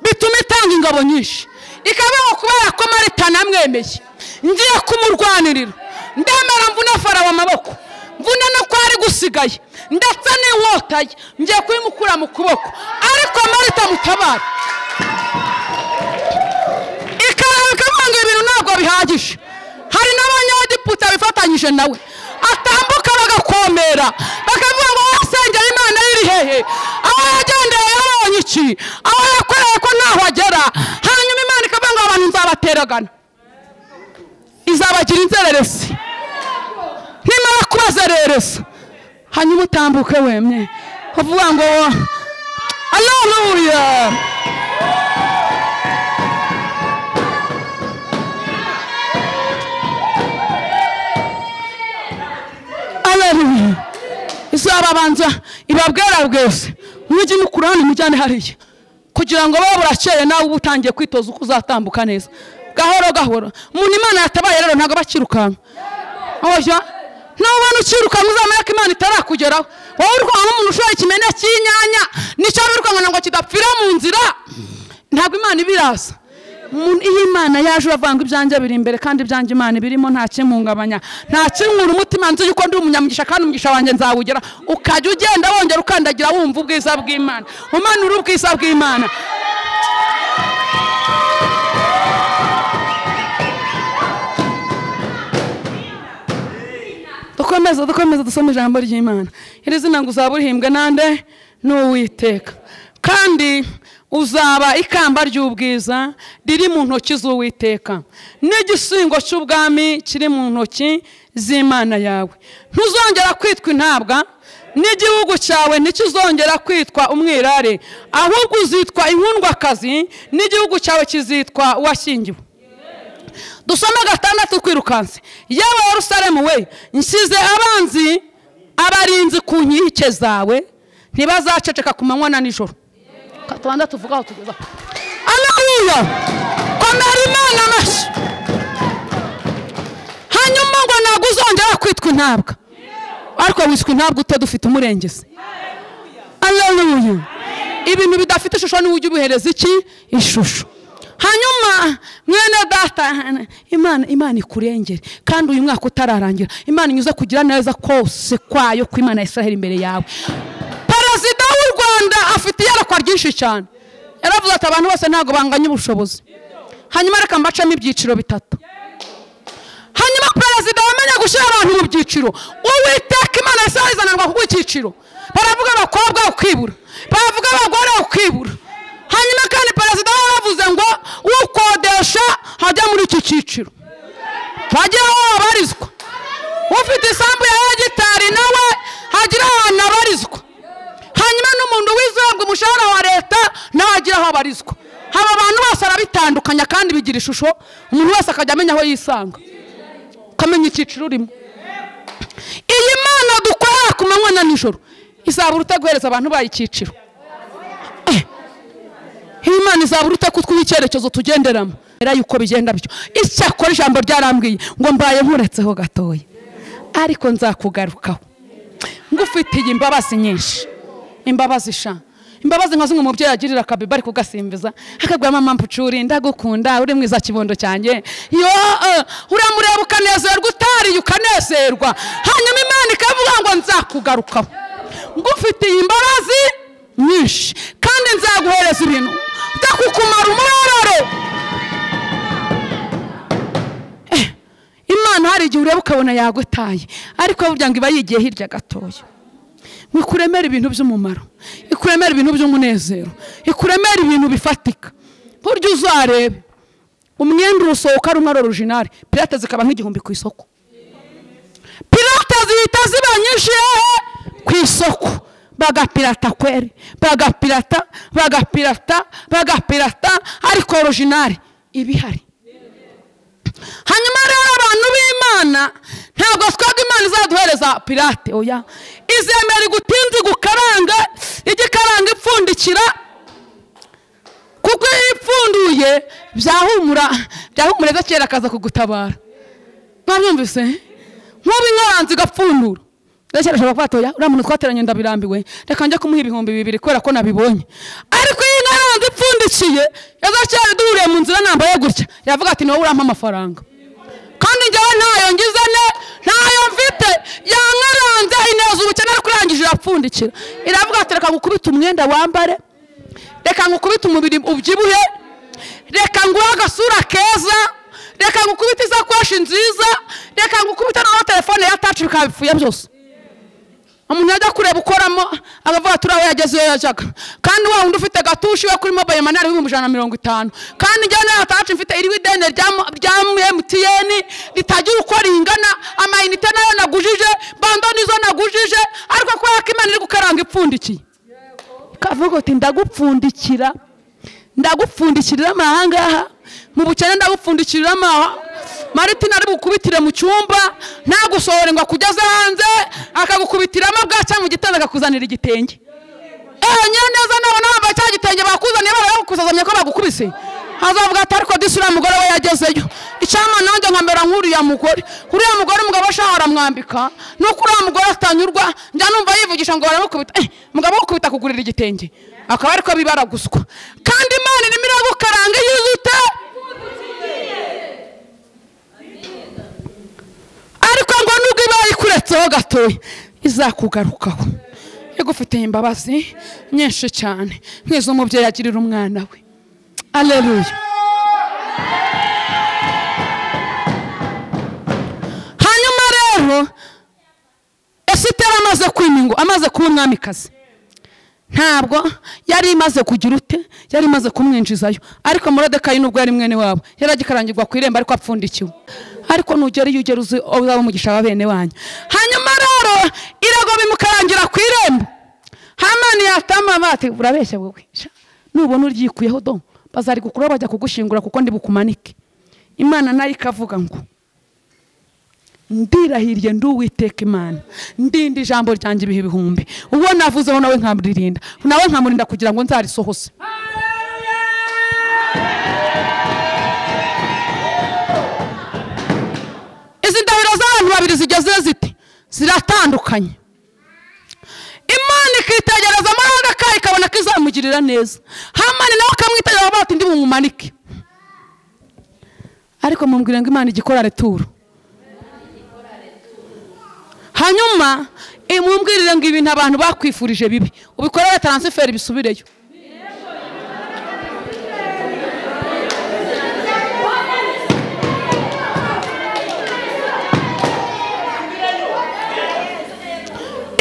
bituma itanga ingabo nyinshi ikabeho kubera ko Marita namwemeye ngiye kumurwanirira ndemera mvune Farawo amaboko mvune no kwari gusigaye ndetse n'inkota ye ngiye kuyimukura mu kuboko ariko Marita mutabara ikabanga ibintu ntabwo bihagije hari n'abanyagiputa bifatanyije nawe atambuka bagakomera bakavuga ngo wasengera Imana iri hehe aho yagendeye yabonye iki aho yakoreye ko ntaho agera hanyuma Imana ikavuga ngo abantu nzabateragana izabagira inzererezi nimara kubazerereza hanyuma utambuke wemye uvuga ngo haleluya haleluya izababanza ibabwera bwese mujye mukurani mujyane hariya kugira ngo baba burakeye nawe ubutangiye kwitoza uko uzatambuka neza gahoro gahoro umuntu Imana yatabaye rero ntago bakirukanka oya nawe ubona ukirukanka uzamenya ko Imana itarakugeraho wowe urwanya umuntu ushoye ikimene cy'inyanya nicyo birukanka ngo kidapfira mu nzira ntabwo Imana ibiraza iyo Imana yaje uravanga ibyanjye biri imbere kandi ibyanjye Imana birimo nta kimungabanya nta kinkura umutima nzi yuko ndi umunyamugisha kandi umugisha wanjye nzawugera ukajya ugenda wongera ukandagira wumva ubwiza bw'Imana umanura ubwiza bw'Imana dukomeza dusoma ijambo ry'Imana iri zina ngo uzaba urihimbwe nande n'Uwiteka kandi uzaba ikamba ry'ubwiza riri mu ntoki z'Uwiteka n'igisingo cy'ubwami kiri mu ntoki z'Imana yawe ntuzongera kwitwa intabwa n'igihugu cyawe ntikizongera kwitwa umwirare ahubwo uzitwa inkundwakazi n'igihugu cyawe kizitwa uwashyingiwe dusoma 6 kwirukanse yewe Yerusalemu we nshyize abanzi abarinzi ku nkike zawe ntibazaceceka ku manywa na nijoro katwanda tuvugaho tugeza haleluya komera Imana amashi hanyuma ngo ntabwo uzongera kwitwa intabwa ariko wiswe intabwa ute dufite umurengezi haleluya ibintu bidafite ishusho ni ujye ubihereza iki ishusho hanyuma mwene data Imana ikurengere kandi uyu mwaka utararangira Imana inyuze kugira neza kose kwayo ku Imana ya Israel imbere yawe Perezida w'u Rwanda afite iyerekwa ryinshi cyane yaravuze ati abantu bose ntago banganya ubushobozi hanyuma reka mbacamo ibyiciro bitatu hanyuma perezida wamenye gushyira abantu mu byiciro Uwiteka Imana ya Israel izanirwa ku cyiciro baravuga abakobwa ukibura baravuga abagore ukibura hanyuma kandi perezida yaravuze ngo ukodesha hajya muri iki cyiciro bagira aho babarizwa ufite isambu ya hegitari nawe hagira ahantu abarizwa hanyuma n'umuntu wizebwa umushahara wa leta nawe agira aho abarizwa haba abantu bose arabitandukanya kandi bigira ishusho umuntu wese akajya amenya aho yisanga ukamenya icyiciro urimo iyi Mana dukorera ku manywa na nijoro izabura utaguhereza abantu bayicyiciro Imana izabura utakutwa icyerekezo tugenderamo era yuko bigenda bityo icyakora ijambo ryarambwiye ngo mbaye nkuretseho gatoya ariko nzakugarukaho ngufitiye imbabazi nyinshi imbabazi imbabazi nka zimwe umubyeyi agirira akabiba ari kugasimbiza akabwira mama mpucuri ndagukunda uri mwiza kibondo cyanjye yo uramureba ukanezerwa utariye ukanezerwa hanyuma Imana ikavuga ngo nzakugarukaho ngufitiye imbabazi nyinshi kandi nzaguhereza ibintu byakukumara umurororo Imana hari igihe ureba ukabona yagutaye ariko burya ngo iba yigiye hirya gatoya ikuremera ibintu by'umumaro ikuremera ibintu by'umunezero ikuremera ibintu bifatika burya uzarebe umwenda urusohoka rumwe ari original pirate zikaba nk'igihumbi ku isoko pirate zihita ziba nyinshi ku isoko bagapirata kweri, bagapirata ariko original ibihari. Hanyuma rero abantu b'Imana ntabwo twaga Imana izaduhereza pirate, oya, izemera gutinzi gukaranga igikaranga ipfundikira, kuko ipfunduye byahumura kera akaza kugutabara. Mwabyumvise? Nk'ubu inkaranzi igapfundura ndashaka kwatoya uriya muntu twateranye ndabirambiwe, reka njye kumuha 200 kubera ko nabibonye. Ariko iyi nkaranzi ipfundikiye yazacyari duhuriye mu nzira nambaye gutya, yavuga ati niwowe urampa amafaranga, kandi njyewe ntayo ngizane, ntayo mfite. Yankaranze ineza ubukene ariko urangije irapfundikira, iravuga ati reka ngukubite umwenda wambare, reka ngukubite umubiri ubyibuhe, reka nguhe agasura keza, reka ngukubite isakoshi nziza, reka ngukubite na telefone ya touch bikabipfuye byose. Umuntu yajya kureba ukoramo agavuga turawe yagezeyo yajaga, kandi wa wundi ufite gatushi we kuri mobile money ari 150, kandi njye na touch mfite iri widene rya MTN ritagira uko ringana, amayinite nayo nagujije, bando nizo nagujije, ariko kwa Imana iri gukaranga ipfundikiye. Kavuga ati ndagupfundikira amahanga mu bukene, ndagupfundikira Maritina ari bukubitire mu cyumba, ntagusohore ngo akugeze hanze, akagukubitiramo bwaca mu gitanda akakuzanira igitenge. Nyaneza nabona bambaye cya gitenge bakuzaniye barakuzazamye ko bagukubise, azavuga ati ariko disura mugore we yagezeyo, icyama nanjye nkambera nk'uriya mugore mugabo ashahara mwambika, nuko uriya mugore atanyurwa, njya numva yivugisha ngo baramukubita, mugabo ukubita kugurira igitenge, akaba ariko bibaraguswa. Kandi Imana irimo iragukaranga yizute, ariko ngo nubwo ibaye kuretseho gatoya izakugarukaho igufitiye imbabazi nyinshi cyane, nk'izo umubyeyi agirira umwana we. Aleluya. Hanyuma rero Esiteri amaze kwimingo, amaze kuba umwamikazi, ntabwo yari imaze kugira ute, yari imaze kumwinjizayo. Ariko Moridekayi nubwo yari mwene wabo yaragikarangirwa ku irembo ariko apfundikiwe. Ariko nugera iyo ugera uzaba umugisha wa bene wanyu. Hanyuma rero irago bimukarangira ku irembo, Hamani yatama bati urabeshya wowe, nubona uryikuyeho do bazari gukura bajya kugushingura kuko ndi bukumanike. Imana nayo ikavuga ngo ndirahiriye nduwiteka Imana, ndindi ijambo ryanjye ibihe bihumbi, uwo navuzeho nawe nkamuririnda, nawe nkamurinda kugira ngo nzarisohose. Izi ndahiro z'abantu babiri zigeze ziti ziratandukanye. Imana ikitegereza Moridekayi ikabona ko izamugirira neza, Hamani nawe akamwitegereza bati ndi bumumanike. Ariko mumbwire ngo Imana igikora returo. Hanyuma mumbwirire ngo ibintu abantu bakwifurije bibi ubikorera transfer bisubireyo.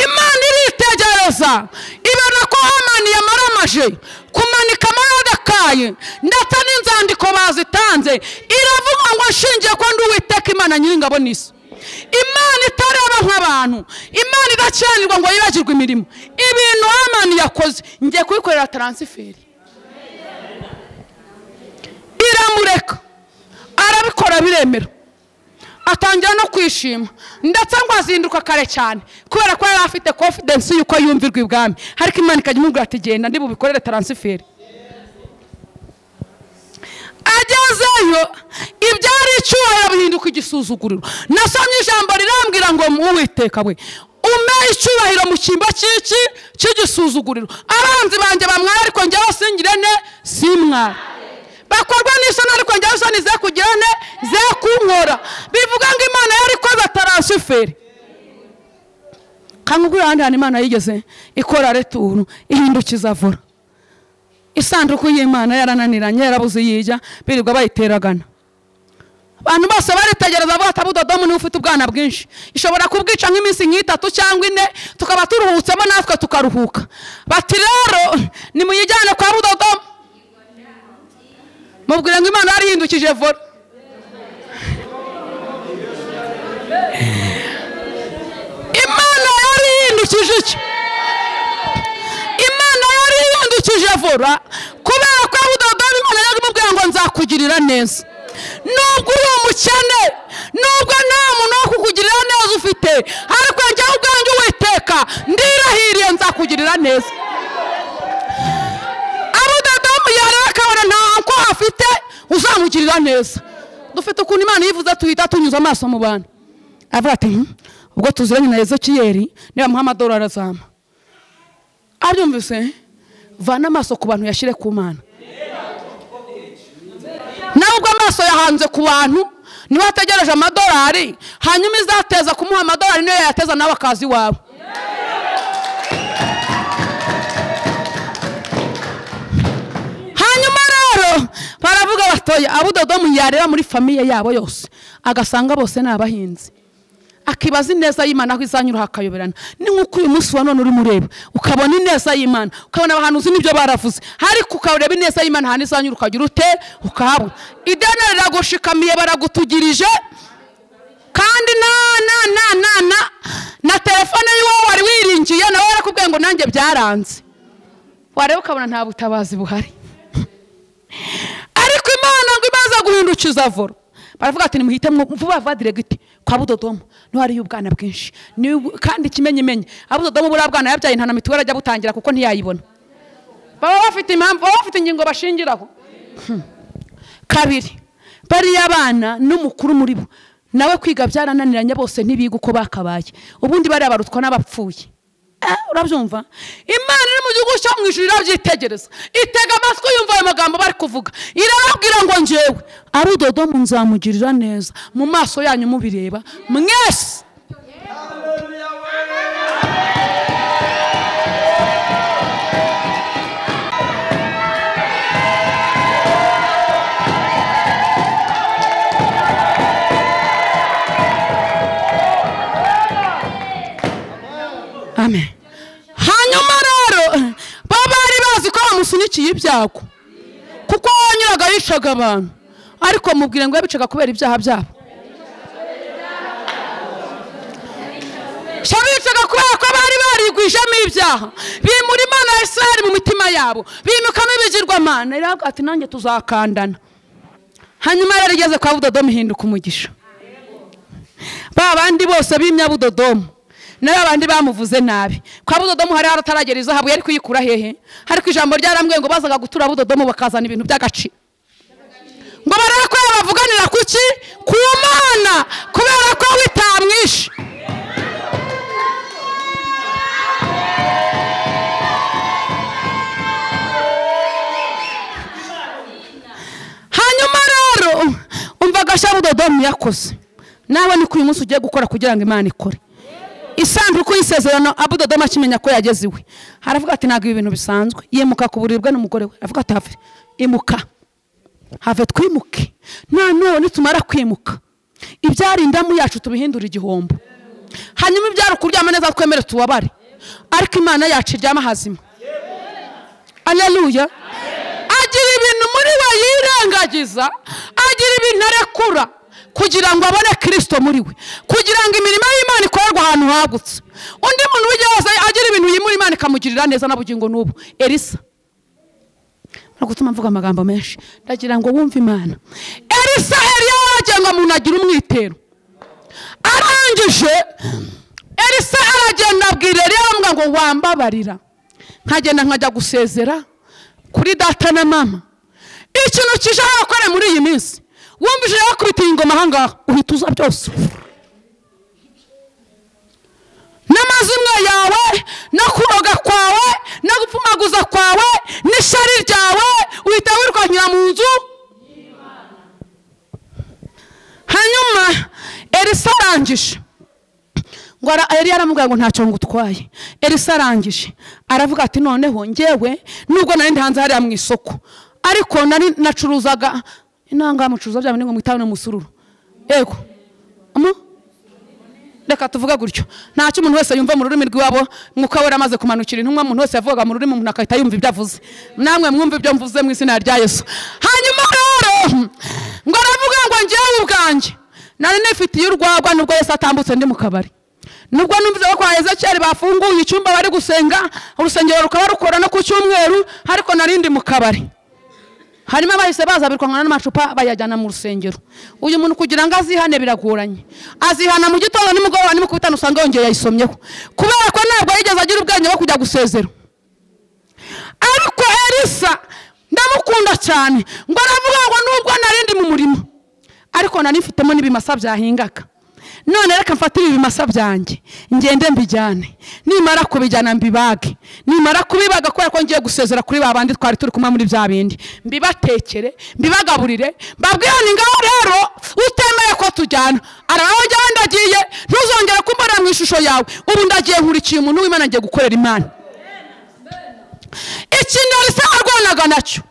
Imana iritegereza ibona ko Hamani yamaramaje kumanika Moridekayi ndetse n'inzandiko bazitanze, iravuga ngo ashingiye ko ndi Uwiteka Imana Nyiringabo n'isi. Imana itareba nk'abantu, Imana idacanirwa ngo yibagirwe imirimo. Ibintu Hamani yakoze ngiye kubikorera transfer, iramureka arabikora biremera, atangira no kwishima, ndetse ngo azinduka kare cyane kubera ko yari afite confidence yuko yumvirwa ibwami. Ariko Imana ikajya imubwira ati genda ndi bubikorere transfer. Agezeyo ibyari icyubahiro bihinduka igisuzuguriro. Nasomye ijambo rirambwira ngo Uwiteka we ume icyubahiro mu cyimba cy'igisuzuguriro. Abanzi banjye bamwara ariko njyewe singirene simwara, bakorwa n'isoni ariko njyewe isoni ze kugirane ze kunkora. Bivuga ngo Imana yari ikoze transfer. Kamugura handi Imana yigeze ikora returu ihindukiza vura. Isanduku y'Imana yarananiranye yarabuze yijya birirwa bayiteragana. Abantu bose baritegereza bata Budodomu ni ufite ubwana bwinshi, ishobora kubwica nk'iminsi nk'itatu cyangwa 4 tukaba turuhutsemo natwe tukaruhuka. Bati rero ni muyijyane kwa Budodomu, mubwire ngo Imana yarihindukije vora. Imana yarihindukije iki? vora kubera ko Abudodomu Imana yamubwiye ngo nzakugirira neza. Nubwo uri umukene, nubwo nta muntu wo kukugirira neza ufite, ariko njyewe ubwanjye Uwiteka ndirahiriye nzakugirira neza. Abudodomu yareba akabona ntabwo afite uzamugirira neza. Dufite ukuntu Imana yivuze tuhita tunyuza amaso mu bantu. Avuga ati ubwo tuziranye na Ezekiyeli niba muha amadolari azama. Abyumvise vana amaso ku bantu yashire ku Mana. Nubwo amaso yahanze ku bantu niwe ategereje amadolari, hanyuma izateza kumuha amadolari niyo yateza nawe akazi wawe. Hanyuma rero baravuga batoya Abudodomu yarera muri famiye yabo yose agasanga bose n'abahinzi, akibaza ineza y'Imana aho izanyura hakayoberana. Ni nk'uko uyu munsi wa none uri mureba ukabona ineza y'Imana, ukabona abahanuzi n'ibyo baravuze, ariko ukareba ineza y'Imana hano izanyura ukagira ute ukahabona. Ideni riragushikamiye baragutugirije, kandi na telefone y'uwo wari wiringiye nawe yarakubwiye ngo nanjye byaranze, wareba ukabona nta butabazi buhari. Ariko Imana ngo imaze guhindukiza voro baravuga ati nimuhite vuba vuba diregiti kwa Abudodomu no hari ubwana bwinshi kandi kimenye Abudodomu bura bwana yabyaye ntana mituwera ajya butangira kuko ntiyayibona. Baba bafite impamvu, baba bafite ingingo bashingiraho. Kabiri bari abana n'umukuru muri bo nawe kwiga byarananiranye bose ntibiga uko bakabaye, ubundi bari abarutwa n'abapfuye. Urabyumva? Imana iri mu gihugu cyo mw'ijuru irabyitegereza, itega amatwi yumva ayo magambo bari kuvuga, irababwira ngo njyewe Abudodomu nzamugirira neza mu maso yanyu mubireba mwese. Amen. Hanyuma rero babari bazi ko bamusunikiye ibyago kuko wanyuraga yicaga abantu, ariko mubwire ngo yabicaga kubera ibyaha byabo. Shabicaga kubera ko bari barigwijemo ibyaha, bimura Imana ya Isiraheli mu mitima yabo, bimukamo ibigirwamana. Iravuga ati nanjye tuzakandana. Hanyuma rero igeze kwa Abudodomu hinduka umugisha. Ba bandi bose bimya Abudodomu nayo abandi bamuvuze nabi. Kwa Abudodomu hari harataragera izahabu yari kuyikura hehe, ariko ijambo ryarambwiye ngo bazaga gutura Abudodomu bakazana ibintu by'agaci, ngo barako bavuganira kuki ku Mana kubera ko witamwishe. Hanyuma rero umvaga Abudodomu yakoze, nawe ni ku munsi ugiye gukora kugira ngo Imana ikore. Isanduku y'isezerano Abudodomu akimenya ko yageze iwe, haravuga ati ntabwo ibintu bisanzwe. Yemuka ku buriri bwe n'umugore we, avuga ati have imuka, have twimuke. None nitumara kwimuka ibyari indamu yacu tubihindura igihombo, hanyuma ibyari kuryama neza twemere tuwabare, ariko Imana yacu iryama hazima. Haleluya. Agira ibintu muri we yirengagiza, agira ibintu arekura kugira ngo abone Kristo muri we, kugira ngo imirimo y'Imana ikorerwa ahantu hagutse. Undi muntu wigeze agira ibintu yimura Imana ikamugirira neza n'abugingo n'ubu. Elisa nagutuma mvuga amagambo menshi ndagira ngo wumve Imana. Elisa yaragenga umuntu agira umwitero, arangije Elisa aragenda abwira Eliya ngo wambabarira nkagenda nkajya gusezera kuri data na mama, ikintu kishaka gukora muri iyi minsi wumvije yakubita ingoma hanga uhituza byose n'amazimwe yawe no kuroga kwawe no gupfumaguza kwawe n'ishari ryawe uhita wirwanyira mu nzu. Hanyuma Elisa arangije ngo Eliya aramubwira ngo ntacyo ngutwaye. Elisa arangije aravuga ati noneho njyewe nubwo nari ndi hanze hariya mu isoko, ariko nari nacuruzaga inanga mucuruza bya ngo mwitawe n'umusururu. Yego reka tuvuga gutyo, ntacyo umuntu wese yumva mu rurimi rw'iwabo mwuka wera amaze kumanukira intumwa, umuntu wese yavugaga mu rurimi umuntu akahita yumva ibyo avuze. Namwe mwumva ibyo mvuze mu izina rya Yesu. Hanyuma rero ngo aravuga ngo njyewe ubwanjye nari nifitiye urwagwa nubwo Yesu atambutse ndi mu kabari, nubwo numvise ko kwa Ezekiel bafunguye icyumba bari gusenga urusengero rukaba rukora no ku cyumweru ariko narindi mu kabari harimo abahise bazabirwa n'amacupa bayajyana mu rusengero uyu muntu kugira ngo azihane biragoranye azihana mu gitondo nimugoroba nimukubitana usanga yongeye yayisomyeho kubera ko ntabwo yigeze agira ubwenge bwo kujya gusezera ariko Elisa ndamukunda cyane ngo aravuga ngo nubwo narindi mu murimo ariko nari mfitemo n'ibimasa byahingaga none reka mfatire ibimasa byanjye ngende mbijyane nimara kubijyana mbibage nimara kubibaga kubera ko ngiye gusezera kuri babandi twari turi kumwe muri bya bindi mbibatekere mbibagaburire babwirane ngaho rero utemeye ko tujyana araho njye ndagiye ntuzongere kumbara mu ishusho yawe ubu ndagiye nkurikiye umuntu w'Imana ngiye gukorera Imana ikintu Elisa arwanaga nacyo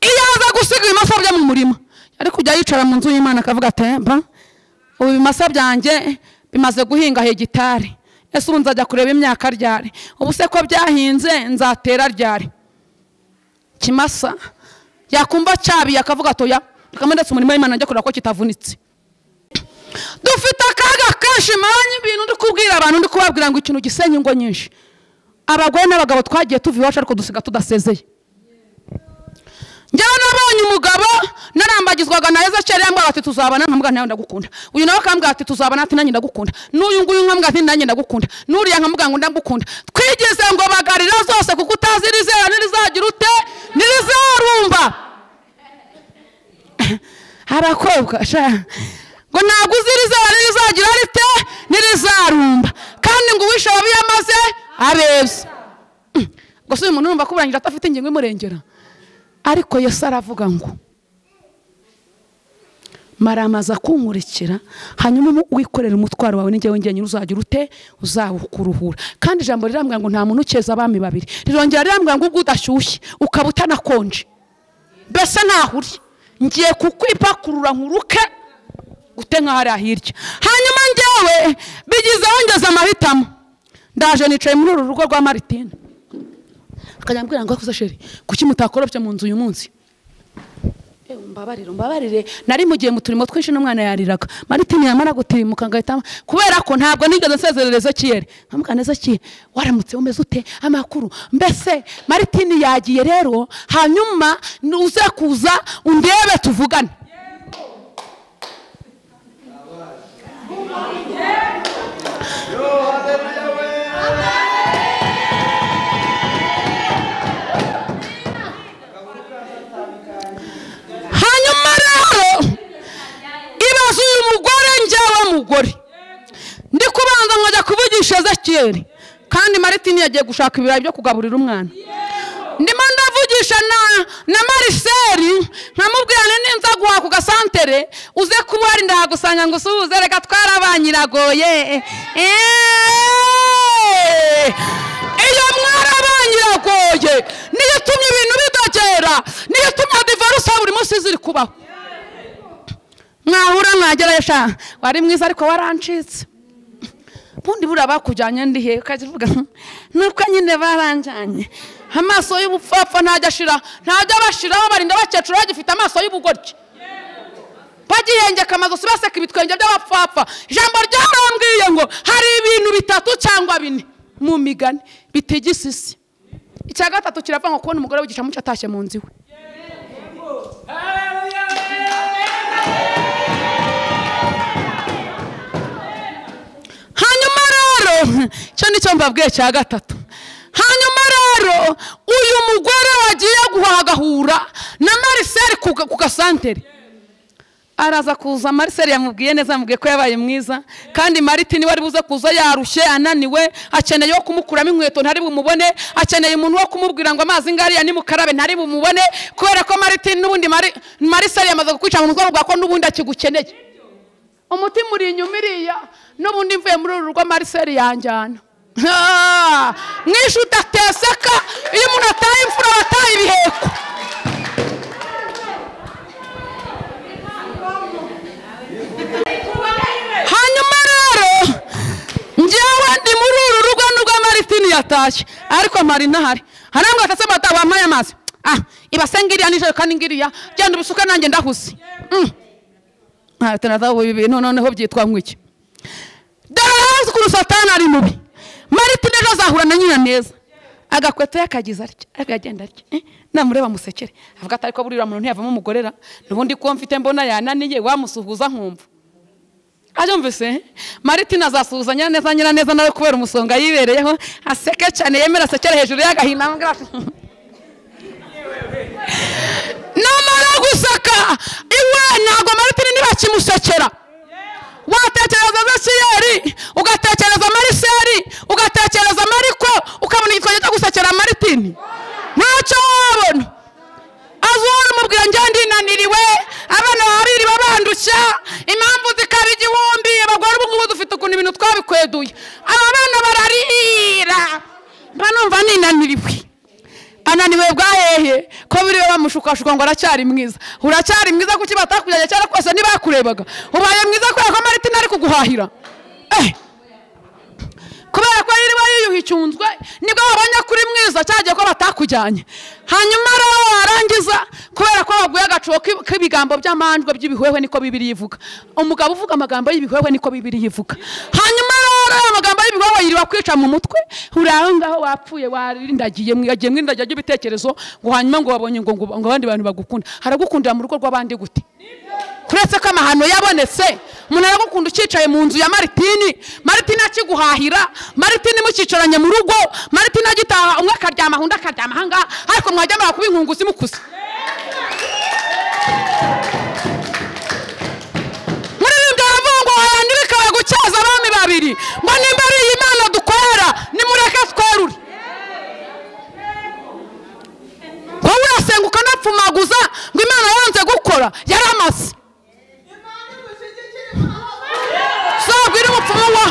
iyo aza gusiga ibimasa byo mu murima ariko kujya yicara mu nzu y'Imana akavuga atemba ubu bimasa byanjye bimaze guhinga hegitari ese ubu nzajya kureba imyaka ryari ubu se ko byahinze nzatera ryari kimasa yakumva cyabiye akavuga atoya akamendetse umurimo w'Imana njya kureba ko kitavunitse dufite akaga kenshi manye ibintu ndi kubwira abantu ndi kubabwira ngo ikintu gisenye ingo nyinshi abagore n'abagabo twagiye tuva iwacu ariko dusiga tudasezeye njyewe nabonye umugabo narambagizwaga na Ezekiel yambwira ati tuzabana nkambwa nawe ndagukunda uyu nawe akambwira ati tuzabana ati nanjye ndagukunda n'uyu nguyu nkambwira ati nanjye ndagukunda n'uriya nkambwira ngo ndagukunda twigeze ngo bagarira zose kuko utazi rizera nirizagira ute nirizarumba abakobwa ngo ntabwo uzi rizera nirizagira rite nirizarumba kandi ngo uwishe abiyamaze abeza ngo se uyu muntu numva kuburangira atafite ingingo imurengera ariko Yesu aravuga ngo maramaza kunkurikira hanyuma wikorera umutwaro wawe n'injye wongeye uzagira ute uzawukuruhura kandi ijambo rirambwira ngo nta muntu ukeza abami babiri rirongera rirambwira ngo udashyushye ukaba utanakonje mbese ntahuri ngiye kukwipakurura nkuruke gute nk'ahari ahirya hanyuma njyewe bigizeho ngeze amahitamo ndaje nicaye muri uru rugo rwa Maritine akanyambwira ngo akuze sheri kuki mutakorofye mu nzu uyu munsi mbabarire nari mugiye mu turimo twinshi n'umwana yariraga Maritine yamara gutimuka ngahita kubera ko ntabwo nigeze nsezerereza Ezekiel nkamukana Ezekiel waramutse umeze ute amakuru mbese Maritine yagiye rero hanyuma uze kuza undebe tuvugane umugore ndi kubanza nkajya kuvugisha Ezekiel kandi Maritine yagiye gushaka ibirayi byo kugaburira umwana ndimo ndavugisha na Mariseli nkamubwirane ninza guha ku gasantere uze kuba ari ndagusanga ngo usuhuze reka twarabanyiragoye iyo mwarabanyiragoye niyo tumye ibintu bidagera niyo tumye divorce buri munsi ziri kubaho mwahura mwagera wari mwiza ariko warancitse bundi bura bakujyanye ndi he ukavuga nuko nyine baranjanye amaso y'ubupfapfa ntajya bashiraho barinda bakecuru bagifite amaso y'ubugoryi bagihengeka amazo baseka ibitwenge by'abapfapfa ijambo ryarambwiye ngo hari ibintu bitatu cyangwa bine mu migani bitigisisi icya gatatu kirava ngo kubona umugore w'igicamu cyatashye mu nzu iwe hanyuma rero cyo nicyo mbabwiye cya gatatu hanyuma rero uyu mugore wagiye guhagahura na Mariseli ku gasantere araza kuza Mariseli yamubwiye neza yamubwiye ko yabaye mwiza kandi Maritine wari buze kuza yarushye ananiwe akeneye yo kumukuramo inkweto ntari bumubone akeneye umuntu wo kumubwira ngo amazi ngari ya nimukarabe ntari bumubone kubera ko Maritine nubundi Mariseli yamaze kukwica mu mutwe ko nubundi akigukeneye umutima uri inyuma iriya nubundi mvuye muri uru rugo Mariseli yanjyana mwishe udateseka iyo umuntu ataye imfura wataye ibiheko hanyuma rero njyewe ndi muri uru rugo nubwo Maritine yatashye ariko mari ntahari harambwa atase bata wampaye amazi ibasengiriya nijoro kandi ngiriya genda ubisuke nanjye ndahuze tunazaho ibintu noneho byitwa nk'iki darazi ku Satani ari mubi. Maritine ejo azahura na nyina neza. Agakweto yakagize atya agagenda atya namureba musekere avuga atari ko burira muntu ntiyavamo umugorera nubundi ko mfite mbona yananiye wamusuhuza nkumva ajomvise Maritine azasuhuzanya neza nyina neza nawe kubera umusonga yibereyeho aseke cyane yemera sekere hejuru y'agahina namara gusaka iwe ntago Maritine nibakimusekera watekereza Zasiyeri ugatekereza Mariseri ugatekereza Mariko ukabona igikoje cyo gusekera Maritine ntacyo wabona azora mubwira njye naniriwe abana babiri babandusha impamvu zikaba igihumbi abagore ubungubu dufite ukuntu ibintu twabikweduye aba bana bararira banumva ninaniriwe ananiwe bwahehe ko biriwe bamushukashuka ngo aracyari mwiza uracyari mwiza kuki batakujyanye cyara kwose nibakurebaga ubaye mwiza ko Maritine ari kuguhahira kubera ko yiri bayiyuhicunzwe nibwo babanya kuri mwiza cyagiye ko batakujyanye hanyuma rero warangiza kubera ko baguye agacuho k'ibigambo by'amanjwe by'ibihwehwe niko Bibiri yivuga umugabo uvuga amagambo y'ibihwehwe niko Bibiri yivuga hanyuma rero amagambo y'ibihwehwe yiri bakwica mu mutwe uraho ngaho wapfuye warindagiye mwindagiye ibitekerezo ngo hanyuma ngo babonye ngo abandi bantu bagukunda haragukundira mu rugo rw'abandi gute kuretse ko amahano yabonetse umuntu aragukunda ukicaye mu nzu ya Maritine akiguhahira Maritine mukicaranye mu rugo Maritine agitaha umwe akaryama undi akaryama hanga ariko mwajya mara kuba inkungu zimukuze muri ndabongo yandika gucyaza abami babiri ngo nimba ari Imana dukorera nimureke twerure wowe urasenguka napfumaguza ngo Imana yanze gukora yaramase sabwira umupfumu wa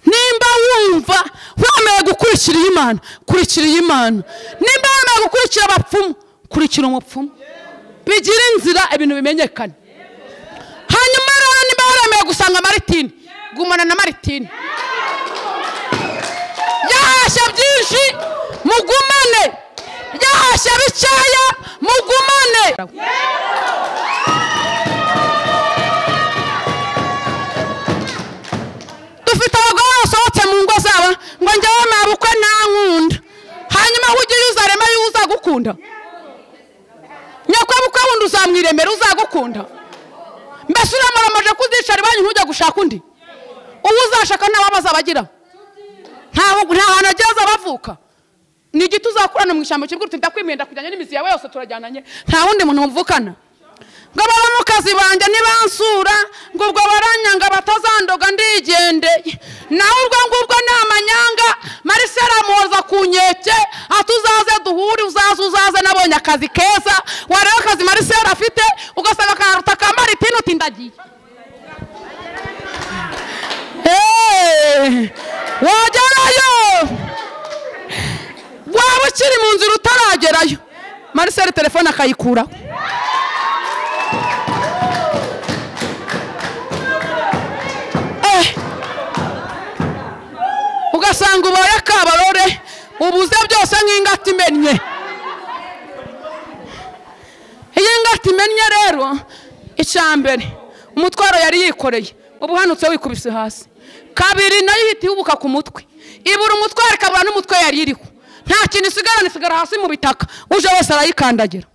nimba wumva wameye gukurikira Imana kurikira Imana nimba wameye gukurikira abapfumu kurikira umupfumu bigira inzira ibintu bimenyekana hanyuma rero nimba waremeye gusanga Maritine gumana na Maritine yahashya byinshi mugumane yahashya bicaya mugumane dufite abagore basohotse mu ngo zabo ngo njyewe mabukwe nankunda hanyuma ugiye uzarema yuza gukunda nyakwa bukwe wundi uzamwiremera uzagukunda mbese uramaramoje kuzicara ibanyu ntujya gushaka undi ubu uzashaka n'ababaza bagira nta hantu ageze bavuka ni igiti uzakurana mu ishyamba kirwa uti ndakwimenda kujyanye n'imizi yawe yose turajyananye nta wundi muntu muvukana ngo baramukazi banje nibansura ngo ubwo baranyanga batazandoga ndigendeye nawe ubwo ngubwo ni amanyanga Marisera muhoza kunyeke atuzaze duhuri uzaze nabonye akazi keza wareba akazi Marisera afite ugasanga karuta ka Maritine uti ndagiye wagerayo waba ukiri mu nzira utaragerayo Marisera telefone akayikura ugasanga ubaye kabarore ubuze byose nk'ingati imennye iyi ngati imennye rero icyambere umutwaro yari yikoreye ubuhanutse wikubise hasi kabiri nayo ihita ihubuka ku mutwe ibura umutwaro ikabura n'umutwe yari iriho nta kintu isigara hasi mu bitaka uje wese arayikandagira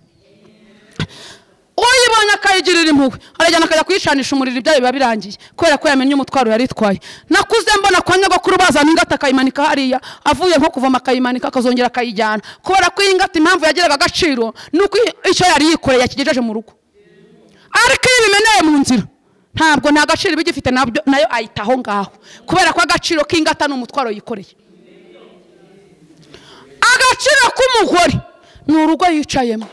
uyibonye akayigirira impuhwe arajyana akajya kuyishanisha umuriro ibyayo biba birangiye kubera ko yamenye umutwaro yari itwaye nakuze mbona kwa nyogokuru bazana ingata akayimanika hariya avuye nko kuvoma akayimanika akazongera akayijyana kubera ko iyi ngata impamvu yagiraga agaciro nuko icyo yari yikoreye yakigejeje mu rugo ariko iyo bimeneye mu nzira ntabwo nta gaciro bigifite nayo ayitaho ngaho kubera ko agaciro k'ingata ni umutwaro yikoreye agaciro k'umugore ni urugo yicayemo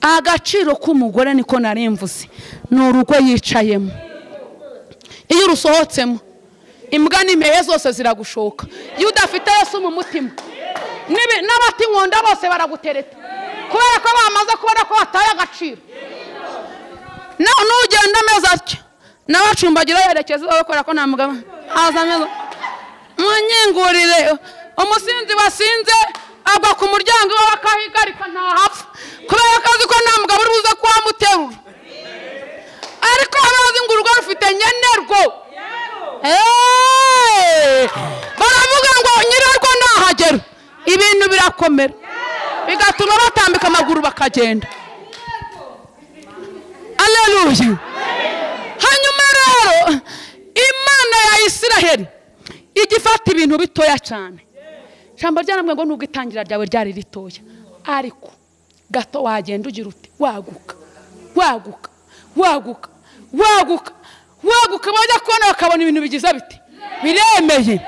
agaciro k'umugore niko narimvuze ni urugo yicayemo iyo urusohotsemo imbwa n'impehe zose ziragushoka iyo udafite Yesu mu mutima n'abati nkonda bose baragutereta kubera ko bamaze kubona ko bataye agaciro. Nugenda ameze atyo nawe acumbagira yerekeza bakora ko nta mugabo aza ameze munyingurire. Umusinzi wasinze agwa ku muryango we akahigarika ntahapfa kubera ko azi ko nta mugabo uri buze kuhamuterura, ariko abazi ngo urugo rufite nyenerwo. Baravuga ngo nyirarwo ntahagera, ibintu birakomera bigatuma batambika amaguru bakagenda. Haleluya. Hanyuma rero Imana ya Isiraheli igifata ibintu bitoya cyane. Jambo ryaramwe ngo nubwo itangira ryawe ryari ritoya, ariko gato wagenda ugira uti waguka waguka waguka waguka waguka, bajya kubona bakabona ibintu bigize biti biremeye.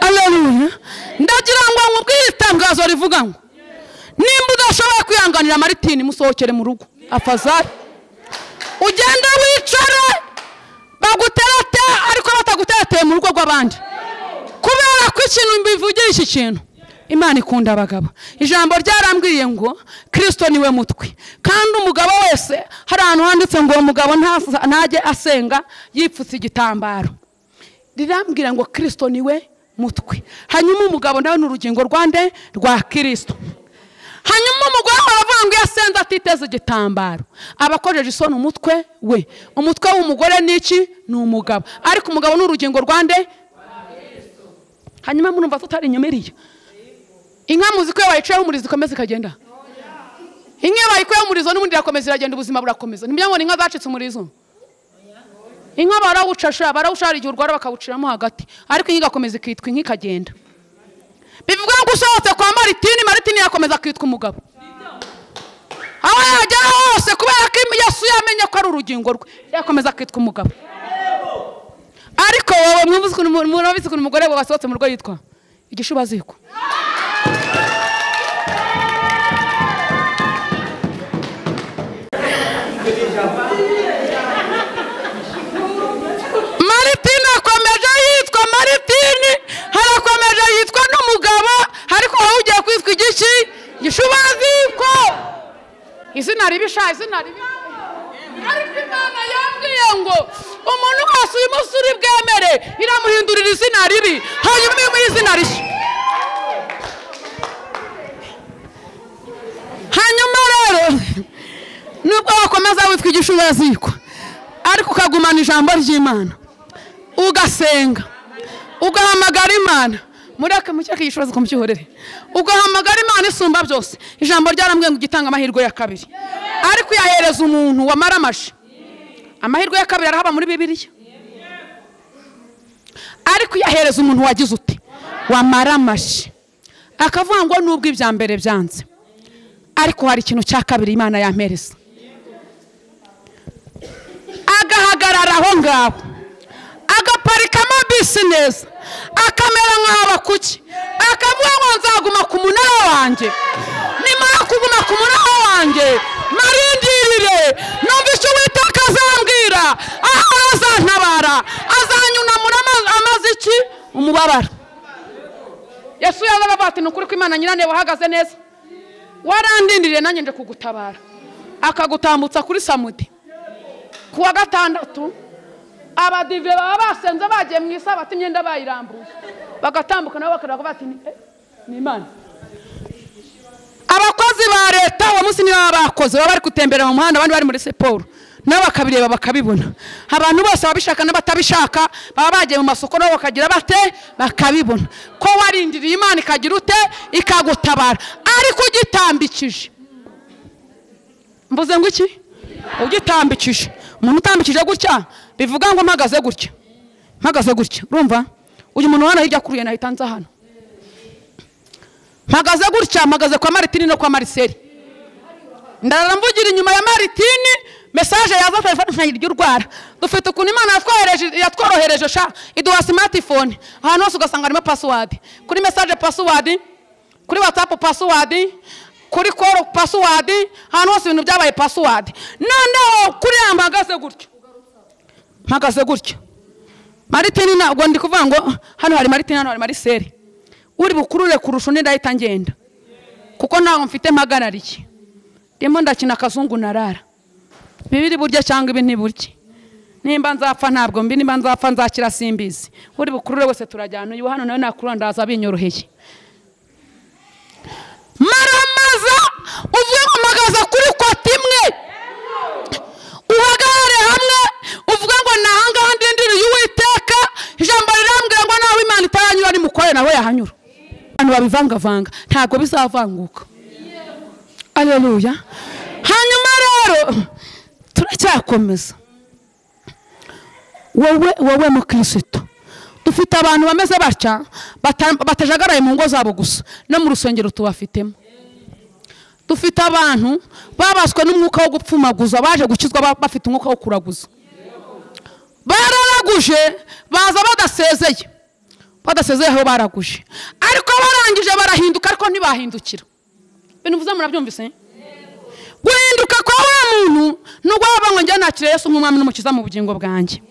Haleluya. Ndagira ngo nkubwire itangazo rivuga ngo nimba udashoboye kwihanganira Maritini musohokere mu rugo afazari, ugenda wicare baguterate ariko bataguterateye mu rugo rw'abandi, kubera ko ikintu mbivugira iki kintu Imana ikunda abagabo. Ijambo ryarambwiye ngo Kristo niwe mutwe, kandi umugabo wese hari ahantu handitse ngo umugabo ntajye asenga yipfutse igitambaro. Rirambwira ngo Kristo niwe mutwe, hanyuma umugabo nawe n'urugingo rwande rwa Kristo. Hanyuma umugore aravuga ngo yasenze atiteze igitambaro abakojeje isoni umutwe we. Umutwe w'umugore niki? Ni umugabo, ariko umugabo n'urugingo rwande. Hanyuma murumva tutari inyumiriye. Inka muziko yabayiceho umurizo ikomeza ikagenda. Inka bayikuye umurizo n'ubundi irakomeza iragenda, ubuzima burakomeza. Nimya ngo inka zacitse umurizo. Inka barawushara igihe urwara bakawuciramo hagati, ariko inka igakomeza ikitwa inka ikagenda. Bivuga ngo usohotse kwa Maritini yakomeza kwitwa umugabo. Aho yagera hose kubera ko Yesu yamenye ko ari urugingo rwe, yakomeza kwitwa umugabo. Ariko wowe murabizi ko umugore we wasohotse mu rugo yitwa igishubaziko. Maritini akomeje yitwa Maritini, harakomeje yitwa n'umugabo, ariko wowe ugiye kwitwa igiki? Gishubaziko. Izina ribisha, izina ribi. Ariko Imana yambwiye ngo umuntu wese uyu musuri bwemere iramuhindurira izina ribi, hanyuma imuha izina rishya. Hanyuma rero nubwo wakomeza witwa igishubaziko, ariko ukagumana ijambo ry'Imana ugasenga ugahamagara Imana, mureke mucyeke igishubaziko mucyihorere, ugahamagara Imana isumba byose. Ijambo ryarambwiye ngo gitanga amahirwe ya kabiri, ariko yahereza umuntu wamaramaje. Amahirwe ya kabiri arahaba muri Bibiliya, ariko yahereza umuntu wagize uti wamaramaje, akavuga ngo nubwo ibya mbere byanze, ariko hari ikintu cya kabiri Imana yampereza. Agahagarara aho ngaho agaparikamo business, akamera nk'aba kuki, akavuga ngo nzaguma ku munara wanjye. Nimara kuguma ku munara wanjye marindirire numva icyo Uwiteka azambwira, aho azantabara, azanyunamura amazi iki umubabara. Yesu yazaga ati nukuri ko Imana nyirane wahagaze neza, warandindiriye nanjye nje kugutabara. Akagutambutsa kuri Samudi kuwa gatandatu. Abadive baba basenze bagiye mu isabato imyenda bayirambuye, bagatambuka nabo bakaraga bati ni Imana. Abakozi ba leta uwo munsi niba bakoze baba bari gutembera mu muhanda, abandi bari muri siporo, nabo bakabireba bakabibona. Abantu bose babishaka n'abatabishaka baba bagiye mu masoko nabo bakagira bate bakabibona ko warindiriye Imana ikagira ute ikagutabara. Ariko ugitambikije, mvuze ngo iki? Ugitambikije, umuntu utambikije gutya bivuga ngo mpagaze gutya, mpagaze gutya. Urumva uyu muntu wana hirya kuruye nahita nza hano, mpagaze gutya, mpagaze kwa Maritini no kwa Mariseli. Ndaramvugira inyuma ya Maritini, message yaza telefone y'urwara. Dufite ukuntu Imana yatworohereje sha iduha smartphone, ahantu hose ugasanga harimo password. Kuri message password kuri WhatsApp password, kuri call password, hano hose ibintu byabaye password. Noneho kuri mpagaze gutyo Martine ntabwo ndi kuvuga ngo hano hari Martine, hano hari Marcel, uri bukurure kurusha undi ndahita ngenda kuko ntago mfite mpagarariye, ndimo ndakina kazungu narara bibiri burya cyangwa ibi ntiburye, nimba nzapfa ntabwo mbi, nimba nzapfa nzakira simbizi, uri bukurure wese turajyana uyu hano nawe nakurura ndaza binyoroheye. Maramaza uvuye kumagaza kuri koti imwe, uhagare hamwe uvuga ngo nahanga ndindiri y'Uwiteka, ijambo rirambwira ngo nawe Imana itaranyura ni mukore nawe yahanyura. Abantu babivanga ntago bizavanguka. Haleluya. Hanyuma rero turacyakomeza. Wowe mu Kristo dufite abantu bameze batya batajagaraye mu ngo zabo gusa, no mu rusengero tubafitemo. Dufite abantu babaswe n'umwuka wo gupfumaguza, baje gukizwa bafite umwuka wo kuraguza, bararaguje baza badasezeye aho baraguje, ariko barangije barahinduka, ariko ntibahindukira. Ibintu vuza murabyumvise? Guhinduka kwa wa muntu nubwo babango njye nakire Yesu nk'umwami n'umukiza mu bugingo bwanjye.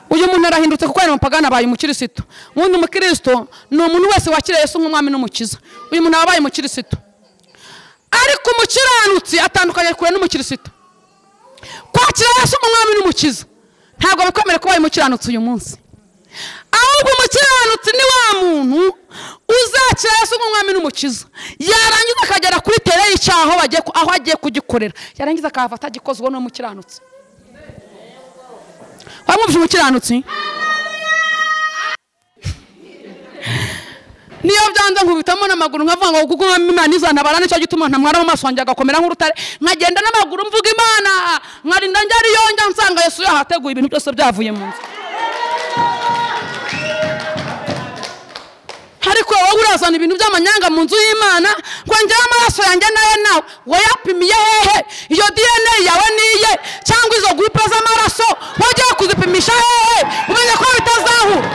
Uyu muntu arahindutse kuko ari umupagana abaye umukristo. Umuntu umukristo ni umuntu wese wakire Yesu nk'umwami n'umukiza. Uyu muntu abaye umukristo. Ariko umukiranutsi atandukanye kure n'umukristo. Kwakira Yesu nk'umwami n'umukiza ntabwo bikomere kuba umukiranutsi uyu munsi. Ahubwo umukiranutsi ni wa muntu uzakira Yesu nk'umwami n'umukiza, yarangiza akagera kuri tere y'icyaho aho agiye kugikorera, yarangiza akafata gikozwe no mukiranutsi. Wamubye umukiranutsi? Niyo byanze nkubitamo n'amaguru nkavuga ngo kuko Imana izantabara, nicyo gituma ntamwara mu maso wanjye agakomera nk'urutare, nkagenda n'amaguru mvuga Imana, nkarinda njari yonjya nsanga Yesu yahateguye ibintu byose byavuye mu nzu. Ariko wowe urazana ibintu by'amanyanga mu nzu y'Imana, ngo njye amaraso yanjye naye nawe wayapimiye hehe? Iyo DNA yawe niye cyangwa izo groupe z'amaraso wagiye kuzipimisha hehe umenye ko bitazahura?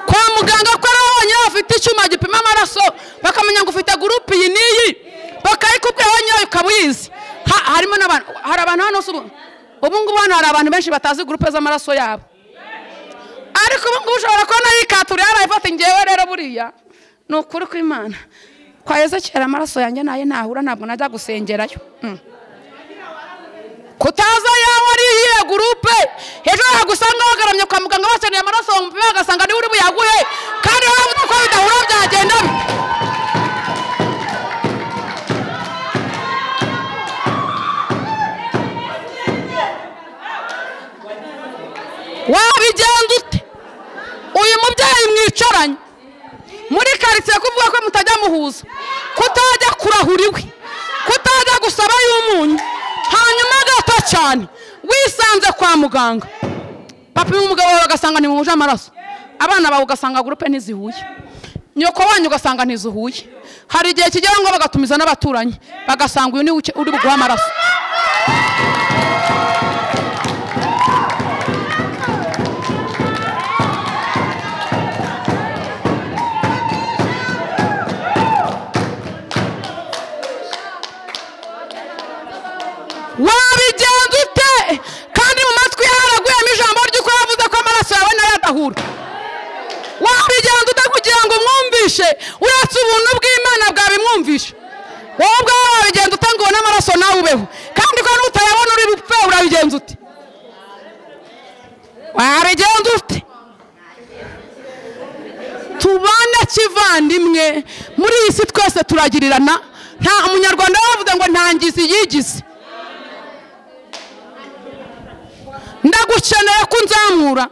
Kwa muganga ko abonye bafite icyuma gipima amaraso bakamenya ngo ufite groupe iyi niyi, bakayikubwira wanyoye ukabuyizi. Harimo n'abantu, hari abantu hano ubu ngubu hano hari abantu benshi batazi groupe z'amaraso yabo, ariko ubu ngubu ushobora kubona yikatura yarayifata. Ngewe rero buriya ni ukuri kw'Imana kwa Yesu amaraso yanjye naye nahura ntabwo najya gusengerayo. Kutaza yawe ari iyihe groupe, ejo yagusanga wagaramye kwa muganga bakeneye amaraso bamupima bagasanga ni uri buyaguhe, kandi wavuga ko bidahura byagenda bite? Wabigenda ute? Uyu mubyeyi mwicaranye muri karitsiye kuvuga ko mutajya muhuza, kutajya kurahuriwe, kutajya gusaba y'umunyu, hanyuma gato cyane wisanze kwa muganga bapima umugabo wawe bagasanga ntimuhuje amaraso, abana bawe ugasanga groupe ntizihuye, nyoko wanyu ugasanga ntizihuye. Hari igihe kigera ngo bagatumiza n'abaturanyi bagasanga uyu ni uri buguha amaraso. Wabigenda ute? Kandi mu matwi yaraguyemo ijambo ry'uko yavuze ko amaraso yawe nayo adahura. Wabigenda ute kugira ngo umwumvishe uretse ubuntu bw'Imana bwabimwumvisha? Wowe ubwawe wabigenda ute ngo ubone amaraso nawe ubeho? Kandi ko n'utayabona uri bupfe urabigenza ute? Wabigenda ute? Tubane kivandimwe muri iyi si twese turagirirana. Nta umunyarwanda wavuze ngo ntangizi yigize. Ndagukeneye kunzamura.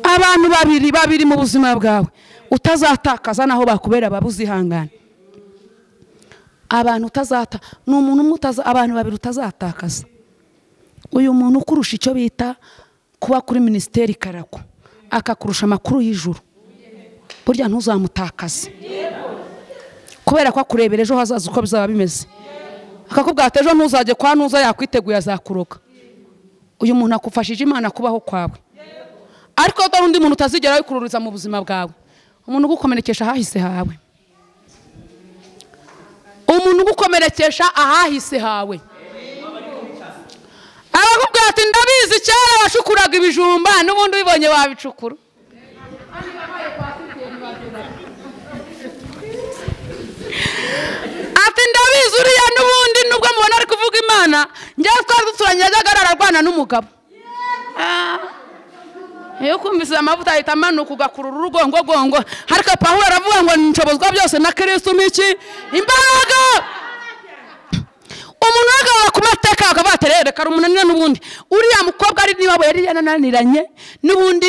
Abantu babiri mu buzima bwawe utazatakaza naho bakubera babuzihangana. Abantu utazata ni umuntu umwe abantu babiri utazatakaza. Uyu muntu ukurusha icyo bita kuba kuri ministeri karako, akakurusha amakuru y'ijuru, burya ntuzamutakaze kubera ko akurebera ejo hazaza uko bizaba bimeze. akakubwira ati ejo ntuzajye kwa ntuza yakwiteguye azakuroga. Uyu muntu akufashije Imana kubaho kwawe, ariko dore undi muntu utazigera wikururiza mu buzima bwawe, umuntu ugukomerekesha ahahise hawe, umuntu ugukomerekesha ahahise hawe. Arakubwira ati ndabizi cyera washukuraga ibijumba n'ubundi ubibonye wabicukura. Ati ndabizi uriya n'ubundi nubwo mubona ari kuvuga Imana, njyewe twari duturanye yajyaga ararwana n'umugabo. Iyo kumvise amavuta ahita amanuka ugakurura urugongogongo, ariko Pawulo aravuga ngo nshobozwa byose na Kristo miki imbaraga. Umuntu agaba ku mateka akabaterere kari umunanira n'ubundi uriya mukobwa ari niba yari yananiranye n'ubundi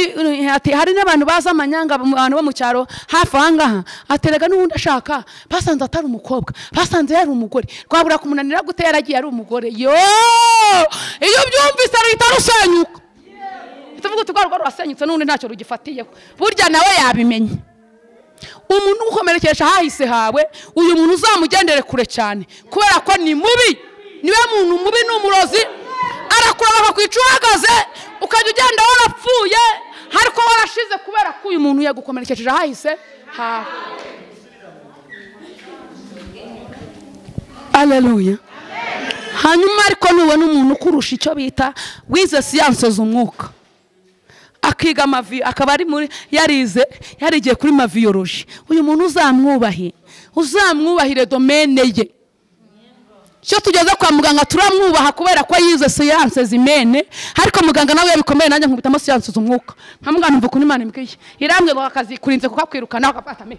ati hari n'abantu baza amanyanga abantu bo mu cyaro hafi ahangaha aterega n'ubundi ashaka basanze atari umukobwa basanze yari umugore twabura kumunanira gute yaragiye ari umugore. Yo iyo byumvise rita rusenyuka tuvuga tugarwa rwasenyutse n'ubundi ntacyo rugifatiyeho burya nawe yabimenye. Umuntu ukomerekesha hahise hawe uyu muntu uzamugendere kure cyane kubera ko ni mubi, niwe muntu mubi n'umurozi arakuraba kwicuragaze ukajya ugenda warapfuye ariko warashize kubera ko uyu muntu yagukomerekesheje hahise hawe. Haleluya. Hanyuma ariko niwe n'umuntu ukurusha icyo bita wize siyanse z'umwuka, akiga amavi akaba ari muri yarigiye kuri maviyoloji. Uyu muntu uzamwubahire domene ye. Cyo tugeze kwa muganga turamwubaha kubera ko yize siyanse zimene, ariko muganga nawe yabikomeye nanjye nkubitamo siyanse z'umwuka. Nkamugana mvuga ko Imana imbwiye irambwe ngo akazi kurinze kukakwirukana akafata me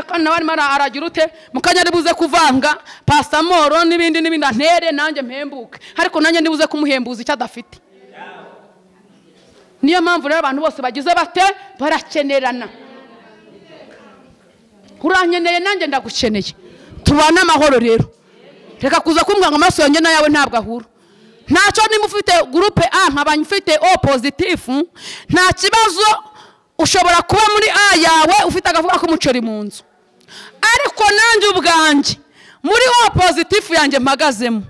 kandi nawe arimo aragira ute mukanya ribuze kuvanga pastamoro n'ibindi antere nanjye mpembuke, ariko nanjye ndibuze kumuhembuza icyo adafite. Niyo mpamvu rero abantu bose bagize bate barakenerana. Uranyeneye nanjye ndagukeneye, tubana amahoro rero. Reka kuza kumbwanga amaso yanjye nayawe ntabwo ahura. Ntacyo niba ufite groupe A nkabanye ufite O positive nta kibazo, ushobora kuba muri A yawe ufite agafuka k'umuceri mu nzu, ariko nanjye ubwanjye muri O positive yanjye mpagazemo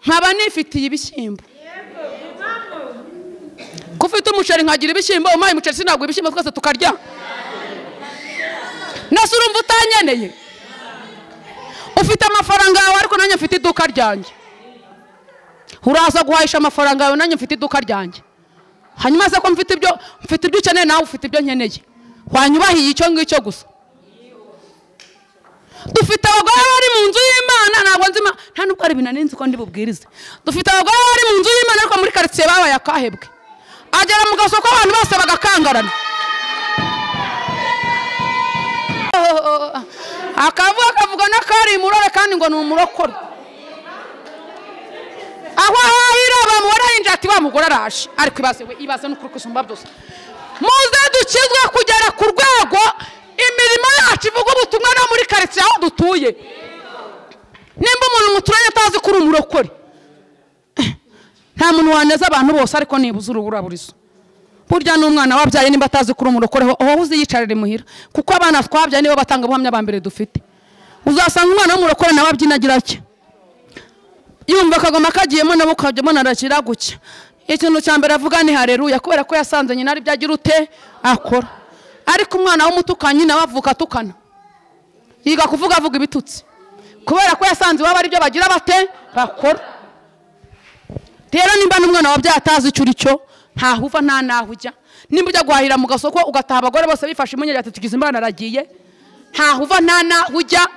nkaba nifitiye ibishyimbo. Kufite umuceri nkagira ibishyimbo, umaye umuceri sinagwa ibishyimbo twese tukarya. Nase urumva utanyeneye. Ufite amafaranga yawe ariko nanjye mfite iduka ryanjye, uraza guhahisha amafaranga yawe nanjye mfite iduka ryanjye. Hanyuma se ko mfite ibyo ukeneye nawe ufite ibyo nkeneye, wanyubahiye icyo ngicyo gusa. Dufite abagore bari mu nzu y'Imana ntabwo nzima nta nubwo ari binanenze ko ndi bubwirize. Dufite abagore bari mu nzu y'Imana ariko muri quartier babaye akahebwe, agera mu gasoko abantu bose bagakangarana. Akavuga n'akari murore kandi ngo ni umurokore. Aho ahahira bamubona yinjira ati wa mugore araje, ariko ibaze n'ukuri kusumba byose. Muze dukizwe kugera ku rwego imirimo yacu ivuga ubutumwa no muri quartier aho dutuye. Nimba umuntu muturanye atazi kuri umurokore, nta muntu waneza abantu bose, ariko nibuze uruburizo. Burya n'umwana wabyaye nimba atazi kuri umurokore aho uziyicarire muhira, kuko abana twabyaye nibo batanga buhamya bambere dufite. Uzasanga umwana w'umurokore nawe abyinagira cye, yumva akagoma kagiyemo nabo kajyemo narakira gucya. Ikintu cya mbere avuga ni haleluya, kubera ko yasanze nyina ari byagira ute akora. Ariko umwana w'umutukanyi nawe avuka tukana, yiga kuvuga avuga ibitutsi kubera ko yasanze waba ari byo bagira bate bakora. Rero nimba n'umwana wabyaye atazi icyo uricyo ntahuva nta naho ujya. Nimba ujya guhahira mu gasoko ugataha abagore bose bifashe imunyeri ati tugize Imana aragiye, ntahuva nta naho ujya.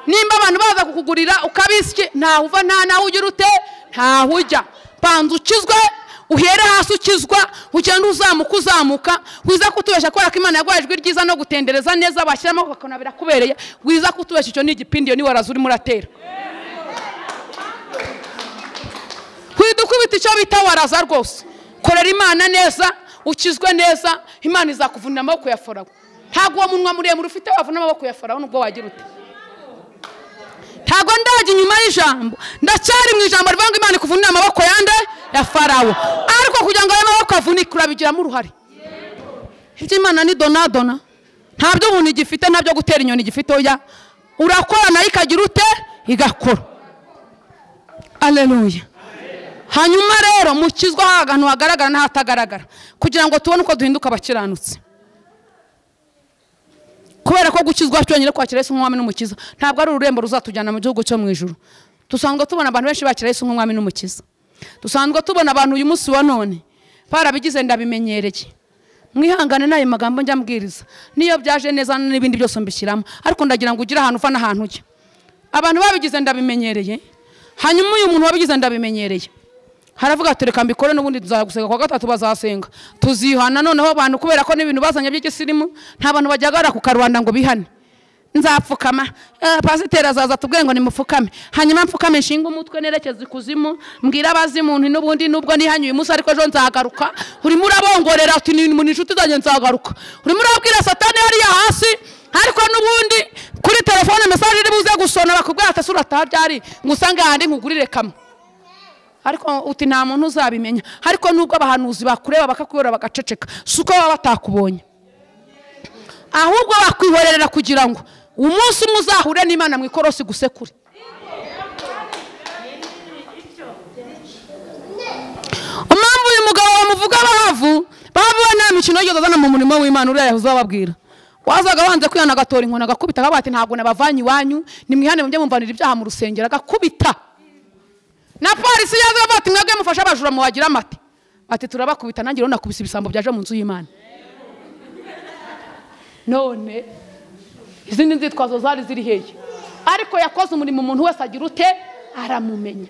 Nimba abantu baza kukugurira ukabisye ntahuva nta naho ugira ute ntaho ujya. Banza ukizwe uhere hasi ukizwa ugenda uzamuka wiza kutubesha kubera ko Imana yaguhaye ijwi ryiza no gutendereza neza bashyiramo bakona birakubereye. Wiza kutubesha icyo ni igipindiyo ni waraza uri muratera. Kwidukubita icyo bita waraza rwose. Korera Imana neza ukizwe nneza, Imana izakuvunira amaboko ya Farawo. Ntago uwo munwa muremure ufite wavuna amaboko ya Farawo nubwo wagira ute. Ntago ndaje inyuma y'ijambo, ndacyari mu ijambo rivuga ngo Imana ikuvunira amaboko yande ya Farawo, ariko kugira ngo ayo maboko avunike urabigiramo uruhare. Ibyo Imana ni donadona, ntabyo ubuntu igifite, ntabyo gutera inyoni gifite. Oya, urakora nayo ikagira ute igakora. Haleluya. Hanyuma rero mukizwa ahantu hagaragara n'ahatagaragara kugira ngo tubone uko duhinduka abakiranutsi. Kubera ko gukizwa cyonyine kwakira Yesu nk'umwami n'umukiza ntabwo ari ururembo ruzatujyana mu gihugu cyo mu ijuru. Dusanzwe tubona abantu benshi bakira Yesu nk'umwami n'umukiza. Dusanzwe tubona abantu uyu munsi wa none barabigize ndabimenyereye. Mwihangane nayo magambo njya mbwiriza niyo byaje neza n'ibindi byose mbishyiramo, ariko ndagira ngo ugire ahantu uva n'ahantu ujya. Abantu babigize ndabimenyereye, hanyuma uyu muntu wabigize ndabimenyereye haravuga ati reka mbikore n'ubundi tuzagusega kwa gatatu bazasenga tuzihana. Noneho abantu kubera ko n'ibintu bazanye by'ikisirimu nta bantu bajyagara ku karubanda ngo bihane. Nzapfukama pasiteri azaza tubwire ngo nimufukame, hanyuma mfukame nshinga umutwe nerekeza ikuzimu mbwira abazimu n'ubundi nubwo nihanyuye umunsi ariko ejo nzagaruka. Urimo urabongorera ati ni mu inshuti zanjye nzagaruka. Urimo urabwira satani hariya hasi, ariko n'ubundi kuri telefone message iri buze gusona bakubwira ati sura tabyari ngusange handi nkugurire kamwe, ariko uti nta muntu uzabimenya. Ariko nubwo abahanuzi bakureba bakakuyora bagaceceka suko baba batakubonye, ahubwo bakwihorerera kugira ngo umunsi umwe uzahure n'Imana mu ikorosi gusekure. Umamvu uyu mugabo bamuvuga bavu nta mikino yigeze azana mu murimo w'Imana uriya yahoze bababwira. Wazaga wanze kwihana agatora inkona agakubita akabati ntabwo nabavanye iwanyu nimwihane mujye mumvanira ibyaha mu rusengero agakubita. Na polisi yaza bati mwebwe mufasha abajura mu wagira amate ati turabakubita nanjye rona kubisa ibisambo byaje mu nzu y'Imana. None izindi nzitwazo zari ziri heye, ariko yakoze umurimo umuntu wese agira ute aramumenya.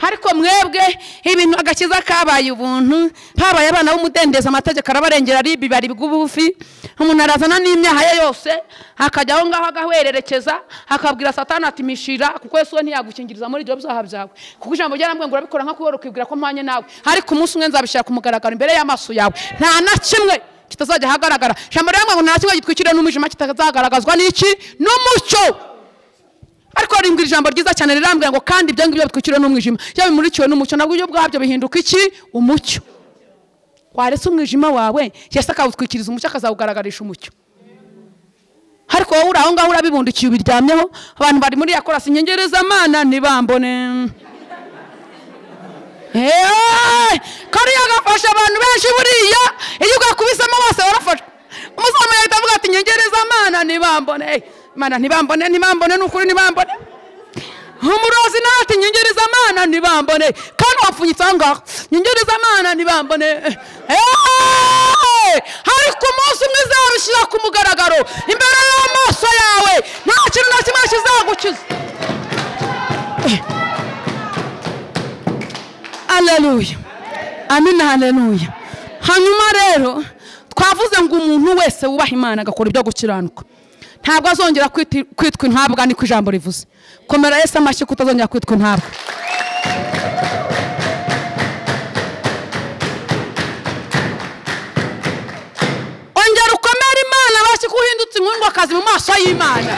Ariko mwebwe ibintu agakiza kabaye ubuntu, habaye abana b'umudendeza amategeko arabarengera ari bibari bigubufi. Umuntu arazana n'imyaha ye yose akajya aho ngaho agahwererekeza akabwira satani ati mishira kuko Yesu ntiyagukingiriza muri ibyo byaha byawe, kuko ijambo ryarambwe ngo urabikora nka kuwera ukibwira ko mpanye nawe, ariko umunsi umwe nzabishaka kumugaragara imbere y'amaso yawe nta na kimwe kitazajya hagaragara. Ijambo ryarambwe ngo nta kimwe gitwikiriye n'umwijima kitazagaragazwa n'iki n'umucyo. Ariko rimbwira ijambo ryiza cyane rirambwira ngo kandi ibyo ngibyo bitwikiriwe n'umwijima yabimurikiwe n'umucyo nabwo ibyo bwabyo bihinduka iki umucyo. Waretse umwijima wawe Yesu akawutwikiriza umucyo akazawugaragarisha umucyo. Ariko wowe uraho ngaho urabibundikiye ubiryamyeho. Abantu bari muri ya korasi nyengereza Mana nibambone kariya gafasha abantu benshi buriya iyo ugakubisemo bose barafasha. Umusoma yahita avuga ati nyengereza Mana nibambone. Mana nibambone n'ukuri nibambone. Umurozi nati nyengereza Mana nibambone kandi wapfunyitse ngaho nyengereza Mana nibambone. Ariko umunsi umwe uzabishyira ku mugaragaro imbere y'amaso yawe nta kintu na kimwe kizagukiza. Haleluya, amina, haleluya. Hanyuma rero twavuze ngo umuntu wese wubaha Imana agakora ibyo gukiranuka ntabwo azongera kwitwa intabwa, niko ijambo rivuze. Komera Yesu amashyi kutazongera kwitwa intabwa. Ongera ukomera Imana bashye kuhindutse inkundwakazi mu maso y'Imana.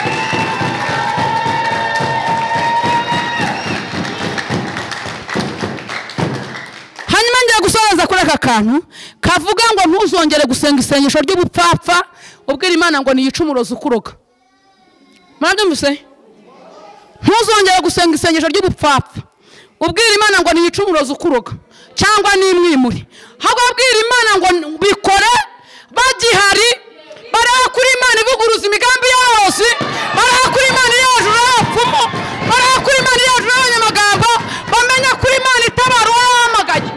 Hanyuma ngiye gusoza kuri aka kantu kavuga ngo ntuzongere gusenga isengesho ry'ubupfapfa ubwira Imana ngo niyice umurozi ukuroga. Mwabyumvise? Ntuzongere gusenga isengesho ry'ubupfapfa ubwira Imana ngo niyice umurozi ukuroga cyangwa nimwimuri, ahubwo ubwira Imana ngo bikore bagihari. Baraha kuri Imana ivuguruza imigambi yose, baraha kuri Imana yejuru y'abapfumu, baraha kuri Imana yejuru y'abanyamagambo, bamenya kuri Imana itabara uwahamagaye.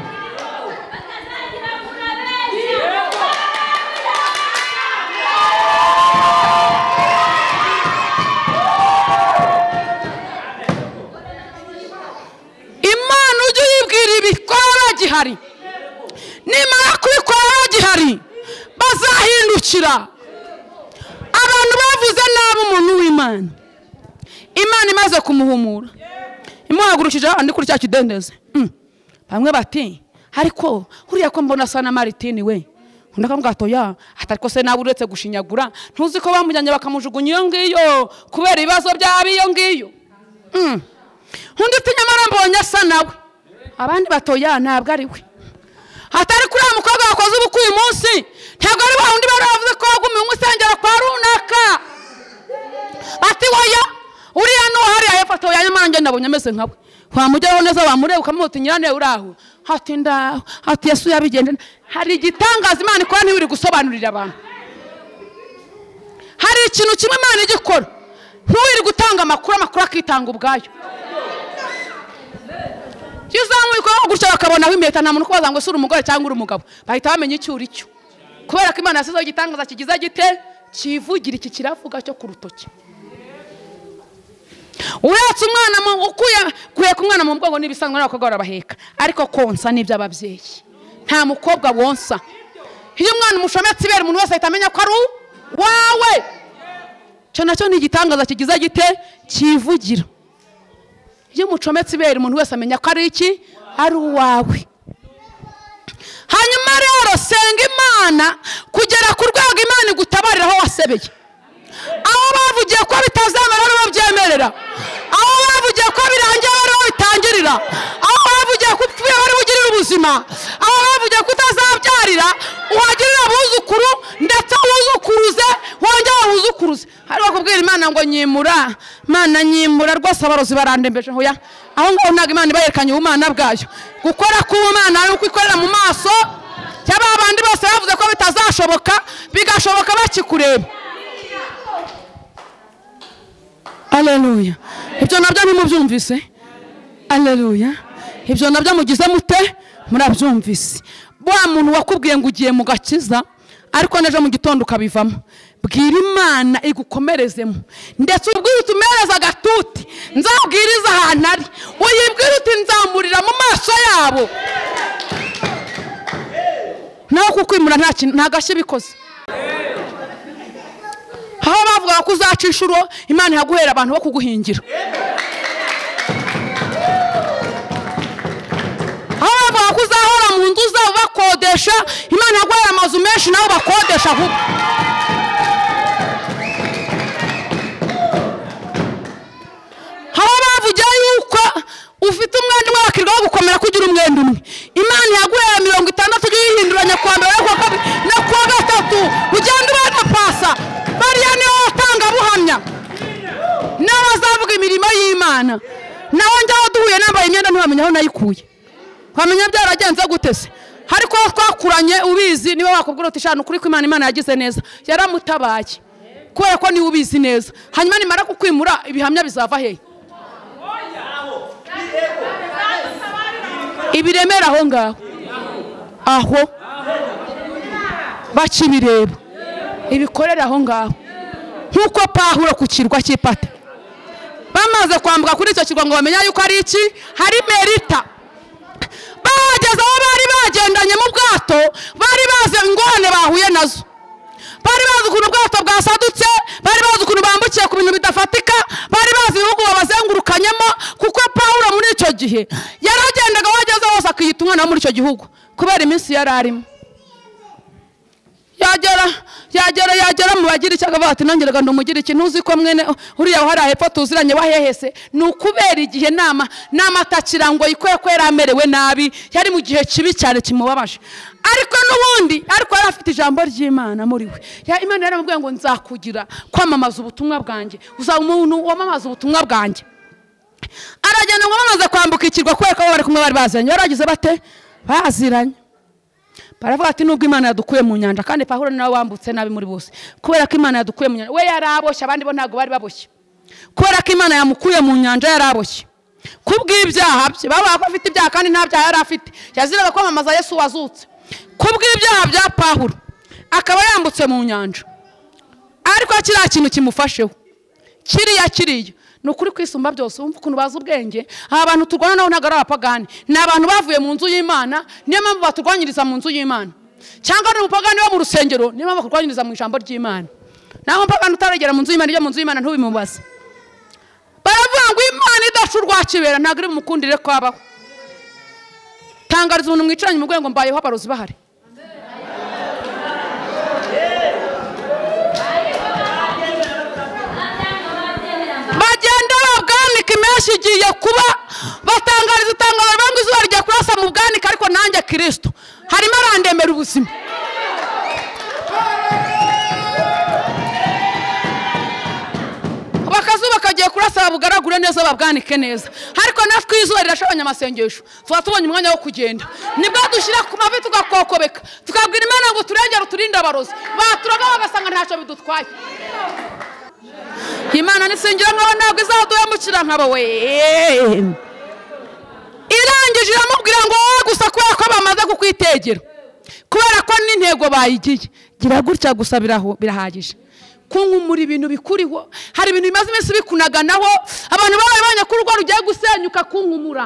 Imana ujye uyibwira ibikora bagihari, nimara kubikora bagihari bazahindukira. Abantu bavuze nabi umuntu w'Imana, Imana imaze kumuhumura imuhagurukije abandi kuri cya kidendeze. Bamwe bati ariko uriya ko mbona sana Martin we undakamubwira atoya atariko se nawe uretse gushinyagura ntuzi ko bamujyanye bakamujugunya iyo ngiyo kubera ibibazo byabo iyo ngiyo. Undi tinyamara mbonye asa nawe, abandi batoya ntabwo ari we. Atari kuri umukobwa wakoze ubukwe uyu munsi ntabwo ari wa undi baravuze ko wagumiye umusengero kwa runaka. Ati woya batawe yanyamara njye nabonye ameze nkawe wamujyaho neza wamureba ukamuta nyirane uraho hati ndaho hati Yesu yabigende hari igitangaza Imana ikora ntibiri gusobanurira abantu hari ikintu kimwe Imana igikora ntuwiri gutanga amakuru akitanga ubwayo kizamuye ko gutya bakabona w'impeta nta muntu kubaza ngo sura umugore cyangwa uri umugabo bahita bamenya icyo uri cyo kubera ko Imana yasizeho igitangaza kigize gite kivugira iki kiravuga cyo ku rutoki uretse umwana kuye ku mwana mu bwongo n'ibisanzwe n'abakobwa barabaheka ariko konsa n'ibyo ababyeyi nta mukobwa wonsa iyo umwana umushometse ibere umuntu wese ahita amenya ko ari wawe cyo nacyo ni igitangaza kigize gite kivugira iyo umucometse ibere umuntu wese amenya ko ari iki ari uwawe hanyuma rero senga Imana kugera ku rwego Imana igutabarira aho wasebeye aho bavugiye ko bitazamara ari babyemerera aho bavugiye ko birangiye ari bitangirira aho bavugiye ko upfuye bari bugirira ubuzima aho bavugiye ko utazabyarira uhagirira abuzukuru ndetse abuzukuruze wongera abuzukuruze hariho kubwira Imana ngo nyimura Mana nyimura rwose abarozi barandembeje hoya aho ngaho ntago Imana ibayerekanye ubumana bwayo gukora k'ubumana ari uko ikorera mu maso cyaba abandi bose bavuze ko bitazashoboka bigashoboka bakikureba. Haleluya. Ibyo nabyo ntimubyumvise? Haleluya. Ibyo nabyo mugize mute? Murabyumvise. Wa muntu wakubwiye ngo ugiye mu gakiza ariko neje mu gitondo ukabivamo. Bwira Imana igukomerezemo ndetse ubwira utumereza agatuti nzabwiriza ahantu ari uyibwira uti nzamurira mu maso yabo naho kukwimura nta gashye bikoze aho bavuga ko uzaca inshuro Imana yaguhera abantu bo kuguhingira aho bavuga ko uzahora mu nzu zabo bakodesha Imana yaguhera amazu menshi nabo bakodesha ahubwo ufite umwenda umwe wakirwaho gukomera kugira umwenda umwe Imana yaguhera 60 ugihinduranya kwa mbere no kwa gatatu ugenda ubana pasa bariya niho watanga buhamya n'abazavuga imirimo y'Imana nawe njyaho duhuye nambaye imyenda ntibamenya aho nayikuye bamenya byaragenze gutese ariko twakuranye ubizi niwe wakubwira uti shana ukuri ko Imana yagize neza yaramutabaye kubera ko niwe ubizi neza hanyuma nimara kukwimura ibihamya bizava hehe ibiremera aho ngaho aho bakibireba ibikorera aho ngaho nkuko Pawulo ku kirwa cy'Ipata bamaze kwambuka kuri icyo kirwa ngo bamenya yuko ari iki hari Merita bageze aho bari bagendanye mu bwato bari baze ingorane bahuye nazo bari bazi ukuntu ubwato bwasadutse bari bazi ukuntu bambukiye ku bintu bidafatika bari bazi ibihugu babazengurukanyemo kuko Pawulo muri icyo gihe yaragendaga wageze hose akiyita umwana muri icyo gihugu kubera iminsi yari arimo yagera mu bagira icyaga bati nongeraga ndumugira iki ntuzi ko mwene uriya hari ahepfo tuziranye wahehese nukubera igihe nama atakira ngo yikwe ko yaramerewe nabi yari mu gihe kibi cyane kimubabaje ariko nubundi ariko yari afite ijambo ry'Imana muri we Imana yaramubwiye ngo nzakugira kwamamaza ubutumwa bwanjye uzaba umuntu wamamaza ubutumwa bwanjye aragenda ngo bamaze kwambuka ikirwa kubera ko bari kumwe bari bazanye yaragize bate baziranye baravuga ati nubwo Imana yadukuye mu nyanja kandi Pawulo nawe wambutse nabi muri bose kubera ko Imana yadukuye mu nyanja we yaraboshye abandi bo ntago bari baboshye kubera ko Imana yamukuye mu nyanja yaraboshye kubw'ibyaha bye baba afite ibyaha kandi nta byaha yari afite yaziraga kwamamaza Yesu wazutse kubw'ibyaha bya Pawulo akaba yambutse mu nyanja ariko kiriya kintu kimufasheho kiriya nukuri kwisumba byose umva ukuntu baza ubwenge abantu turwana naho ntago ari abapagani ni abantu bavuye mu nzu y'Imana niyo mpamvu baturwanyiriza mu nzu y'Imana cyangwa ari umupagani wo mu rusengero niyo mpamvu bakurwanyiriza mu ijambo ry'Imana naho umupagani utaragera mu nzu y'Imana iyo mu nzu y'Imana ntubimubaze baravuga ngo Imana idashurwa kibera ntago iri mukundire ko abaho tangariza umuntu mwicaranye mu rwego mbayeho abarozi bahari kimeshi giye kuba batangariza itangazo bangu izuba rya kurasa mu bwanika ariko nanjye Kristo harimo arandemera ubuzima bakazuba kagiye kurasa bugaragure babwanure neza babwanike neza ariko natwe izuba rirashabanya amasengesho tuba tubonye umwanya wo kugenda nibwo dushyira ku mavi tugakokobeka tukabwira Imana ngo turengere uturinde abarozi baturaga bagasanga ntacyo bidutwaye Imana nisengera nk'abo ntabwo izaduhemukira nk'abo we irangije iramubwira ngo gusa kubera ko bamaze kukwitegera kubera ko n'intego bayigiye gira gutya gusa birahagije kunkumura ibintu bikuriho hari ibintu bimaze iminsi bikunaganaho abantu barabanye ko urugo rugiye gusenyuka kunkumura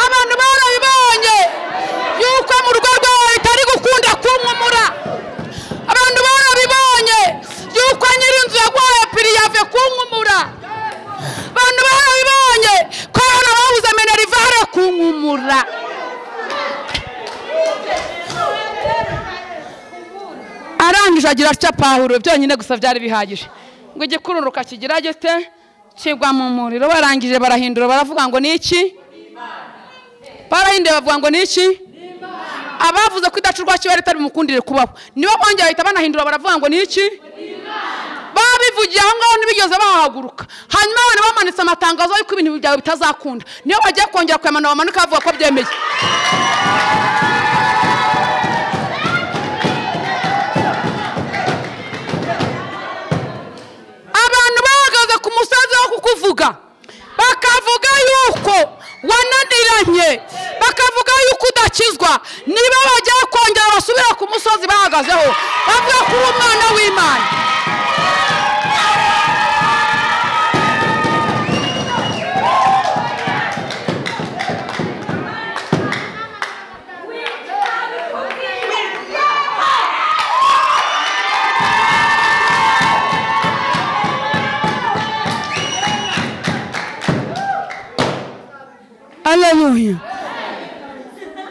abantu barabibonye yuko mu rugo rwawe bitari gukunda kunkumura abantu barabibonye yuko nyir'inzu yaguhaye piriyave kunkumura abantu barabibonye ko hano babuze menerivare kunkumura arangije agira atya Pawulo byonyine gusa byari bihagije ngo igikururuka kigira gite kigwa mu muriro barangije barahindura baravuga ngo niki barahinde bavuga ngo niki abavuze ko idacurwa kiba ritari mukundire kubaho nibo bongera bahita banahindura baravuga ngo niki babivugiye aho ngaho ntibigeze bahaguruka hanyuma abantu bamanitse amatangazo y'uko ibintu byawe bitazakunda niyo bagiye kongera kwemana bamanuka bavuga ko byemeye kuvuga bakavuga yuko wananiranye bakavuga yuko udakizwa niba bagiye kongera basubira ku musozi bahagazeho bavuga ko uri umwana w'Imana Haleluya.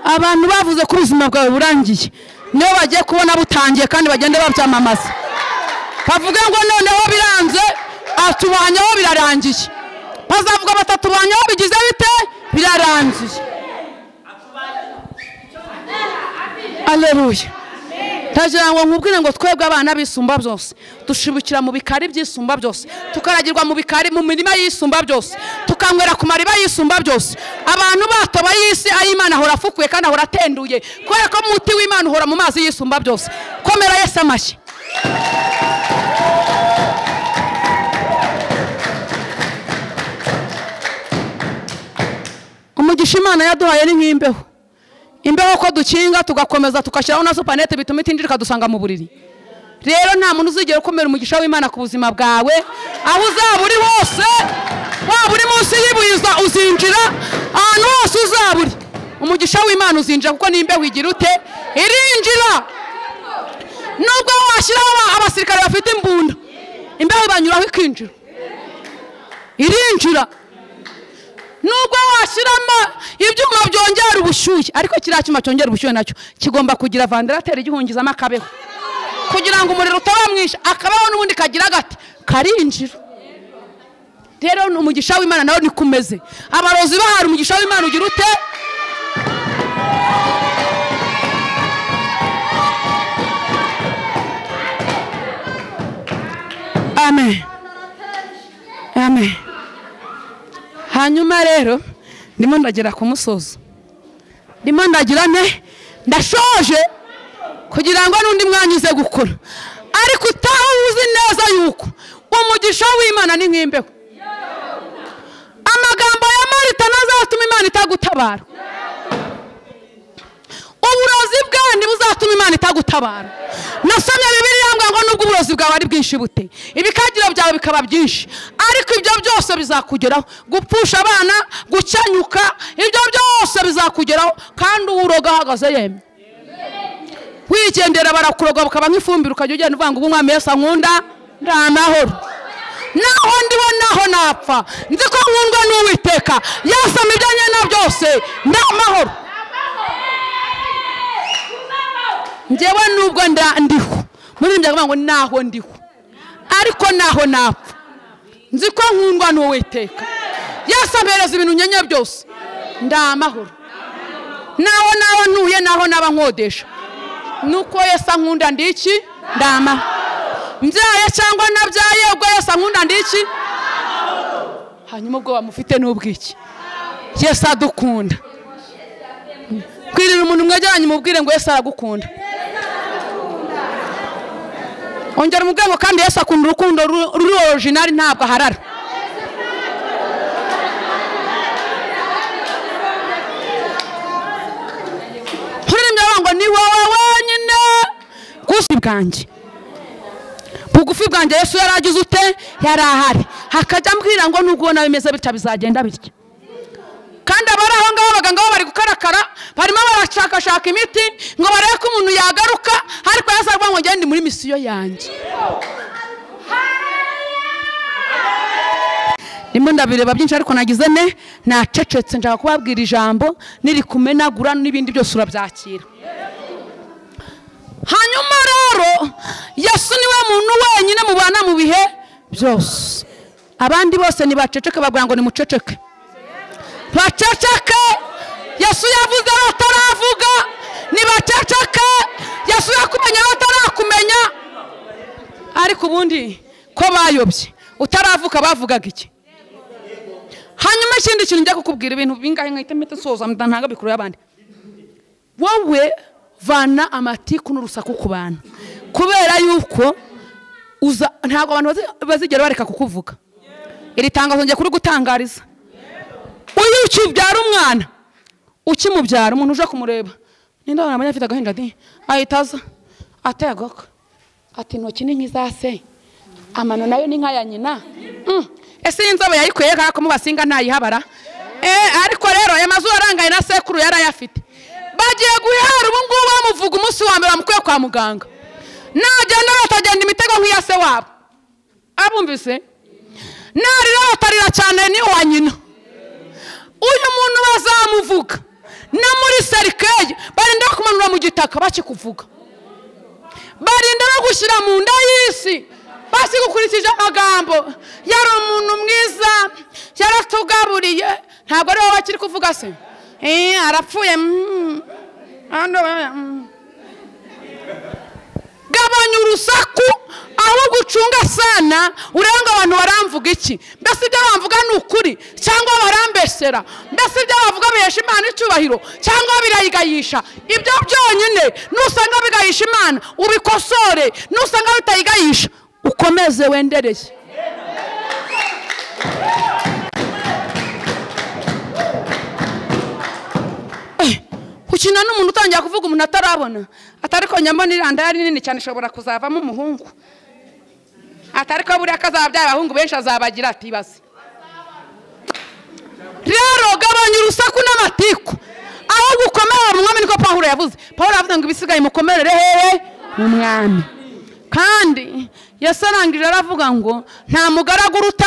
Abantu bavuze ko ubuzima bwawe burangiye niyo bagiye kubona butangiye kandi bagende babyamamaza bavuga ngo noneho biranze atubanyaho birarangiye bazavuga batatubanyaho bigize bite birarangiye Haleluya. Tagira ngo nkubwire ngo twebwe abana bisumba byose dushibukira mu bikari by'isumba byose tukaragirwa mu bikari mu mirima y'isumba byose tukanywera ku mariba y'isumba byose abantu batoba y'isi ay'Imana ahora afukuye kandi ahora atenduye kubera ko umuti w'Imana uhora mu mazi y'isumba byose komera Yesu amashyi umugisha Imana yaduhaye ni nk'imbeho imbeho ko dukinga tugakomeza tukashyiraho na supanete bituma itinjira ikadusanga mu buriri rero nta muntu uzigera ukomera umugisha w'Imana ku buzima bwawe aho uzaba uri hose waba uri munsi y'ibuyiza uzinjira ahantu hose uzaba uri umugisha w'Imana uzinjira kuko n'imbeho igira ute irinjira nubwo washyiraho abasirikare bafite imbunda imbeho ibanyuraho ikinjira irinjira nubwo washyiramo ibyuma byongera ubushyuhe ariko kiriya cyuma cyongera ubushyuhe nacyo kigomba kugira vandarateri igihungizamo akabeho kugira ngo umuriro utaba mwinshi akabaho n'ubundi kagira gati karinjira rero umugisha w'Imana nawe nikumeze abarozi bahari umugisha w'Imana ugira ute amen amen hanyuma rero ndimo ndagera ku musozo ndimo ndagira ne ndashoje kugira ngo n'undi mwanya uze gukora ariko utahuzi neza yuko umugisha w'Imana ni nk'imbeho amagambo ya Marita nazatuma Imana itagutabara uburozi bwawe ntibuzatuma Imana itagutabara nasomye Bibiliya ngo nubwo uburozi bwawe ari bwinshi bute ibikagiro byawe bikaba byinshi ariko ibyo byose bizakugeraho gupfusha abana gucyanyuka ibyo byose bizakugeraho kandi uroga ahagaze yemye wigendera barakuroga bakaba nk'ifumbire ukajya ugenda uvuga ngo ubu Umwami Yesu ankunda ndamahoro naho ndiho naho napfa nzi ko nkundwa n'Uwiteka yasama ibyo nyena byose ndamahoro njyewe nubwo ndiho muri njye ngo naho ndiho ariko naho napfa nzi ko nkundwa n'Uwiteka yasamereza ibintu nyenye byose ndamahoro naho ntuye naho naba nkodesha nuko Yesu ankunda ndiki ndama mbyaye cyangwa nabyaye ubwo Yesu ankunda ndiki hanyuma ubwo bamufite n'ubwiki. Yesu adukunda. Kwirira umuntu mwajyanye mubwire ngo Yesu aragukunda. Ongera umubwire ngo kandi Yesu akunda urukundo ruri original ntabwo aharara. Ngo ni wowe wenyine gusa bwanjye bugufi bwanjye Yesu yaragize ute yarahari hakajya mbwira ngo nubwo nawe bimeze bitya bizagenda bitya kandi abari aho ngaho abaganga bo bari gukarakara barimo barashakashaka imiti ngo barebe ko umuntu yagaruka ariko Yesu aravuga ngo ngende muri misiyo yanjye. Nimba ndabireba byinshi ariko nagize nacecetse nshaka kubabwira ijambo niri kumenagura n'ibindi byose urabyakira. Hanyuma rero Yesu niwe muntu wenyine mubana mu bihe byose. Abandi bose nibaceceke babwira ngo nimuceceke. Baceceke. Yesu yavuze bataravuga nibaceceke. Yesu yakumenya batarakumenya. Ariko ubundi ko bayobye utaravuka bavugaga iki? Hanyuma ikindi kintu njya kukubwira ibintu bingahe nkahita mpita soza ntanga bikuru y'abandi. Wowe vana amatiku n'urusaku ku bantu kubera yuko ntago abantu bazigera bareka kukuvuga. Iri tangazo ngiye kuri gutangariza uyu ukibyara umwana ukimubyara umuntu uje kumureba nindabona amanya afite agahinda ahitaza ategoka ati ntoki ni nk'izase amano nayo ni nkaya nyina ese inzobe yayikweye kako mubasinga ntayihabara ariko rero yamazu arangaye na sekuru yarayafite bagiye guhera ubu ngubu bamuvuga umunsi wa mbere bamukuye kwa muganga nagenda batagenda imitego nk'iya se wabo abumvise narira batarira cyane ni wa nyina uyu muntu bazamuvuga na muri serikeye barinda kumanura mu gitaka bakikuvuga barinda no gushyira mu nda y'isi basigukurikije amagambo yari umuntu mwiza yaratugaburiye ntabwo ari wowe bakiri kuvuga se arapfuye gabanya urusaku aho gucunga sana uranga abantu baramvuga iki mbese ibyo bamvuga ni ukuri cyangwa barambesera mbese ibyo bavuga bihesha Imana icyubahiro cyangwa birayigayisha ibyo byonyine nusanga bigayisha Imana ubikosore nusanga bitayigayisha ukomeze wendereye. Ukina n'umuntu utangiye kuvuga umuntu atarabona atariko nyambona iranda yari nini cyane ishobora kuzavamo umuhungu atariko buri akazabyara abahungu benshi azabagira ati base. Rero gabanya urusaku n'amatiku aho gukomera mu mwami niko Pawulo yavuze. Pawulo avuga ngo ibisigaye mukomerere hehe mu mwami kandi Yesu arangije aravuga ngo nta mugaragu uruta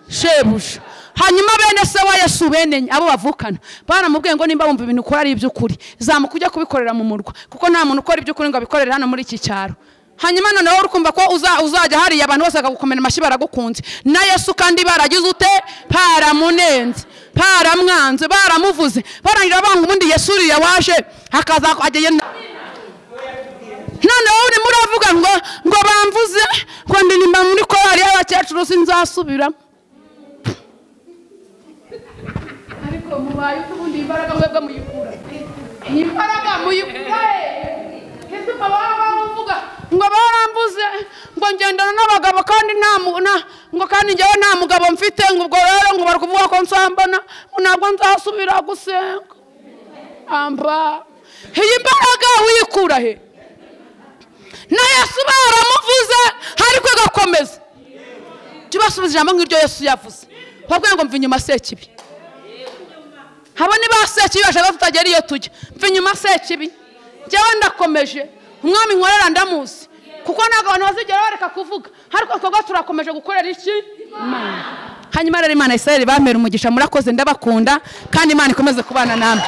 shebuja. Hanyuma bene se wa Yesu bene abo bavukana baramubwiye ngo nimba bumva ibintu ukora ari iby'ukuri zamukujya kubikorera mu murwa kuko nta muntu ukora iby'ukuri ngo abikorere hano muri iki cyaro. Hanyuma noneho urukumva ko uzajya hari abantu bose bakagukomera amashyi baragukunze na Yesu kandi baragize ute paramunenze paramwanze baramuvuze barangira banga ubundi Yesu uriya waje hakaza ageye noneho uri muravuga ngo bamvuze ngo ndi nimba muri ko hari abakecuru sinzasubira ariko mubaye ubundi imbaraga mwebwe muyikura imbaraga muyikura Yesu bavuga ngo barambuze ngo ngendana n'abagabo kandi ngo kandi njyewe nta mugabo mfite ngo ubwo rero ngo bari kuvuga ko nsambana ntabwo nzasubira gusenga amba iyi mbaraga uyikura he na Yesu baramuvuze ariko gakomeza tubasubiza ijambo nk'iryo Yesu yavuze babwiye ngo mva inyuma sekibi habone basekibi bashaka tutagera iyo tujya mva inyuma sekibi njyewe ndakomeje umwami nkorera ndamuzi kuko ntabwo abantu bazigera bareka kuvuga ariko twebwe turakomeje gukorera iki Imana. Hanyuma rero Imana Isirayeli bamera umugisha murakoze ndabakunda kandi Imana ikomeze kubana namwe.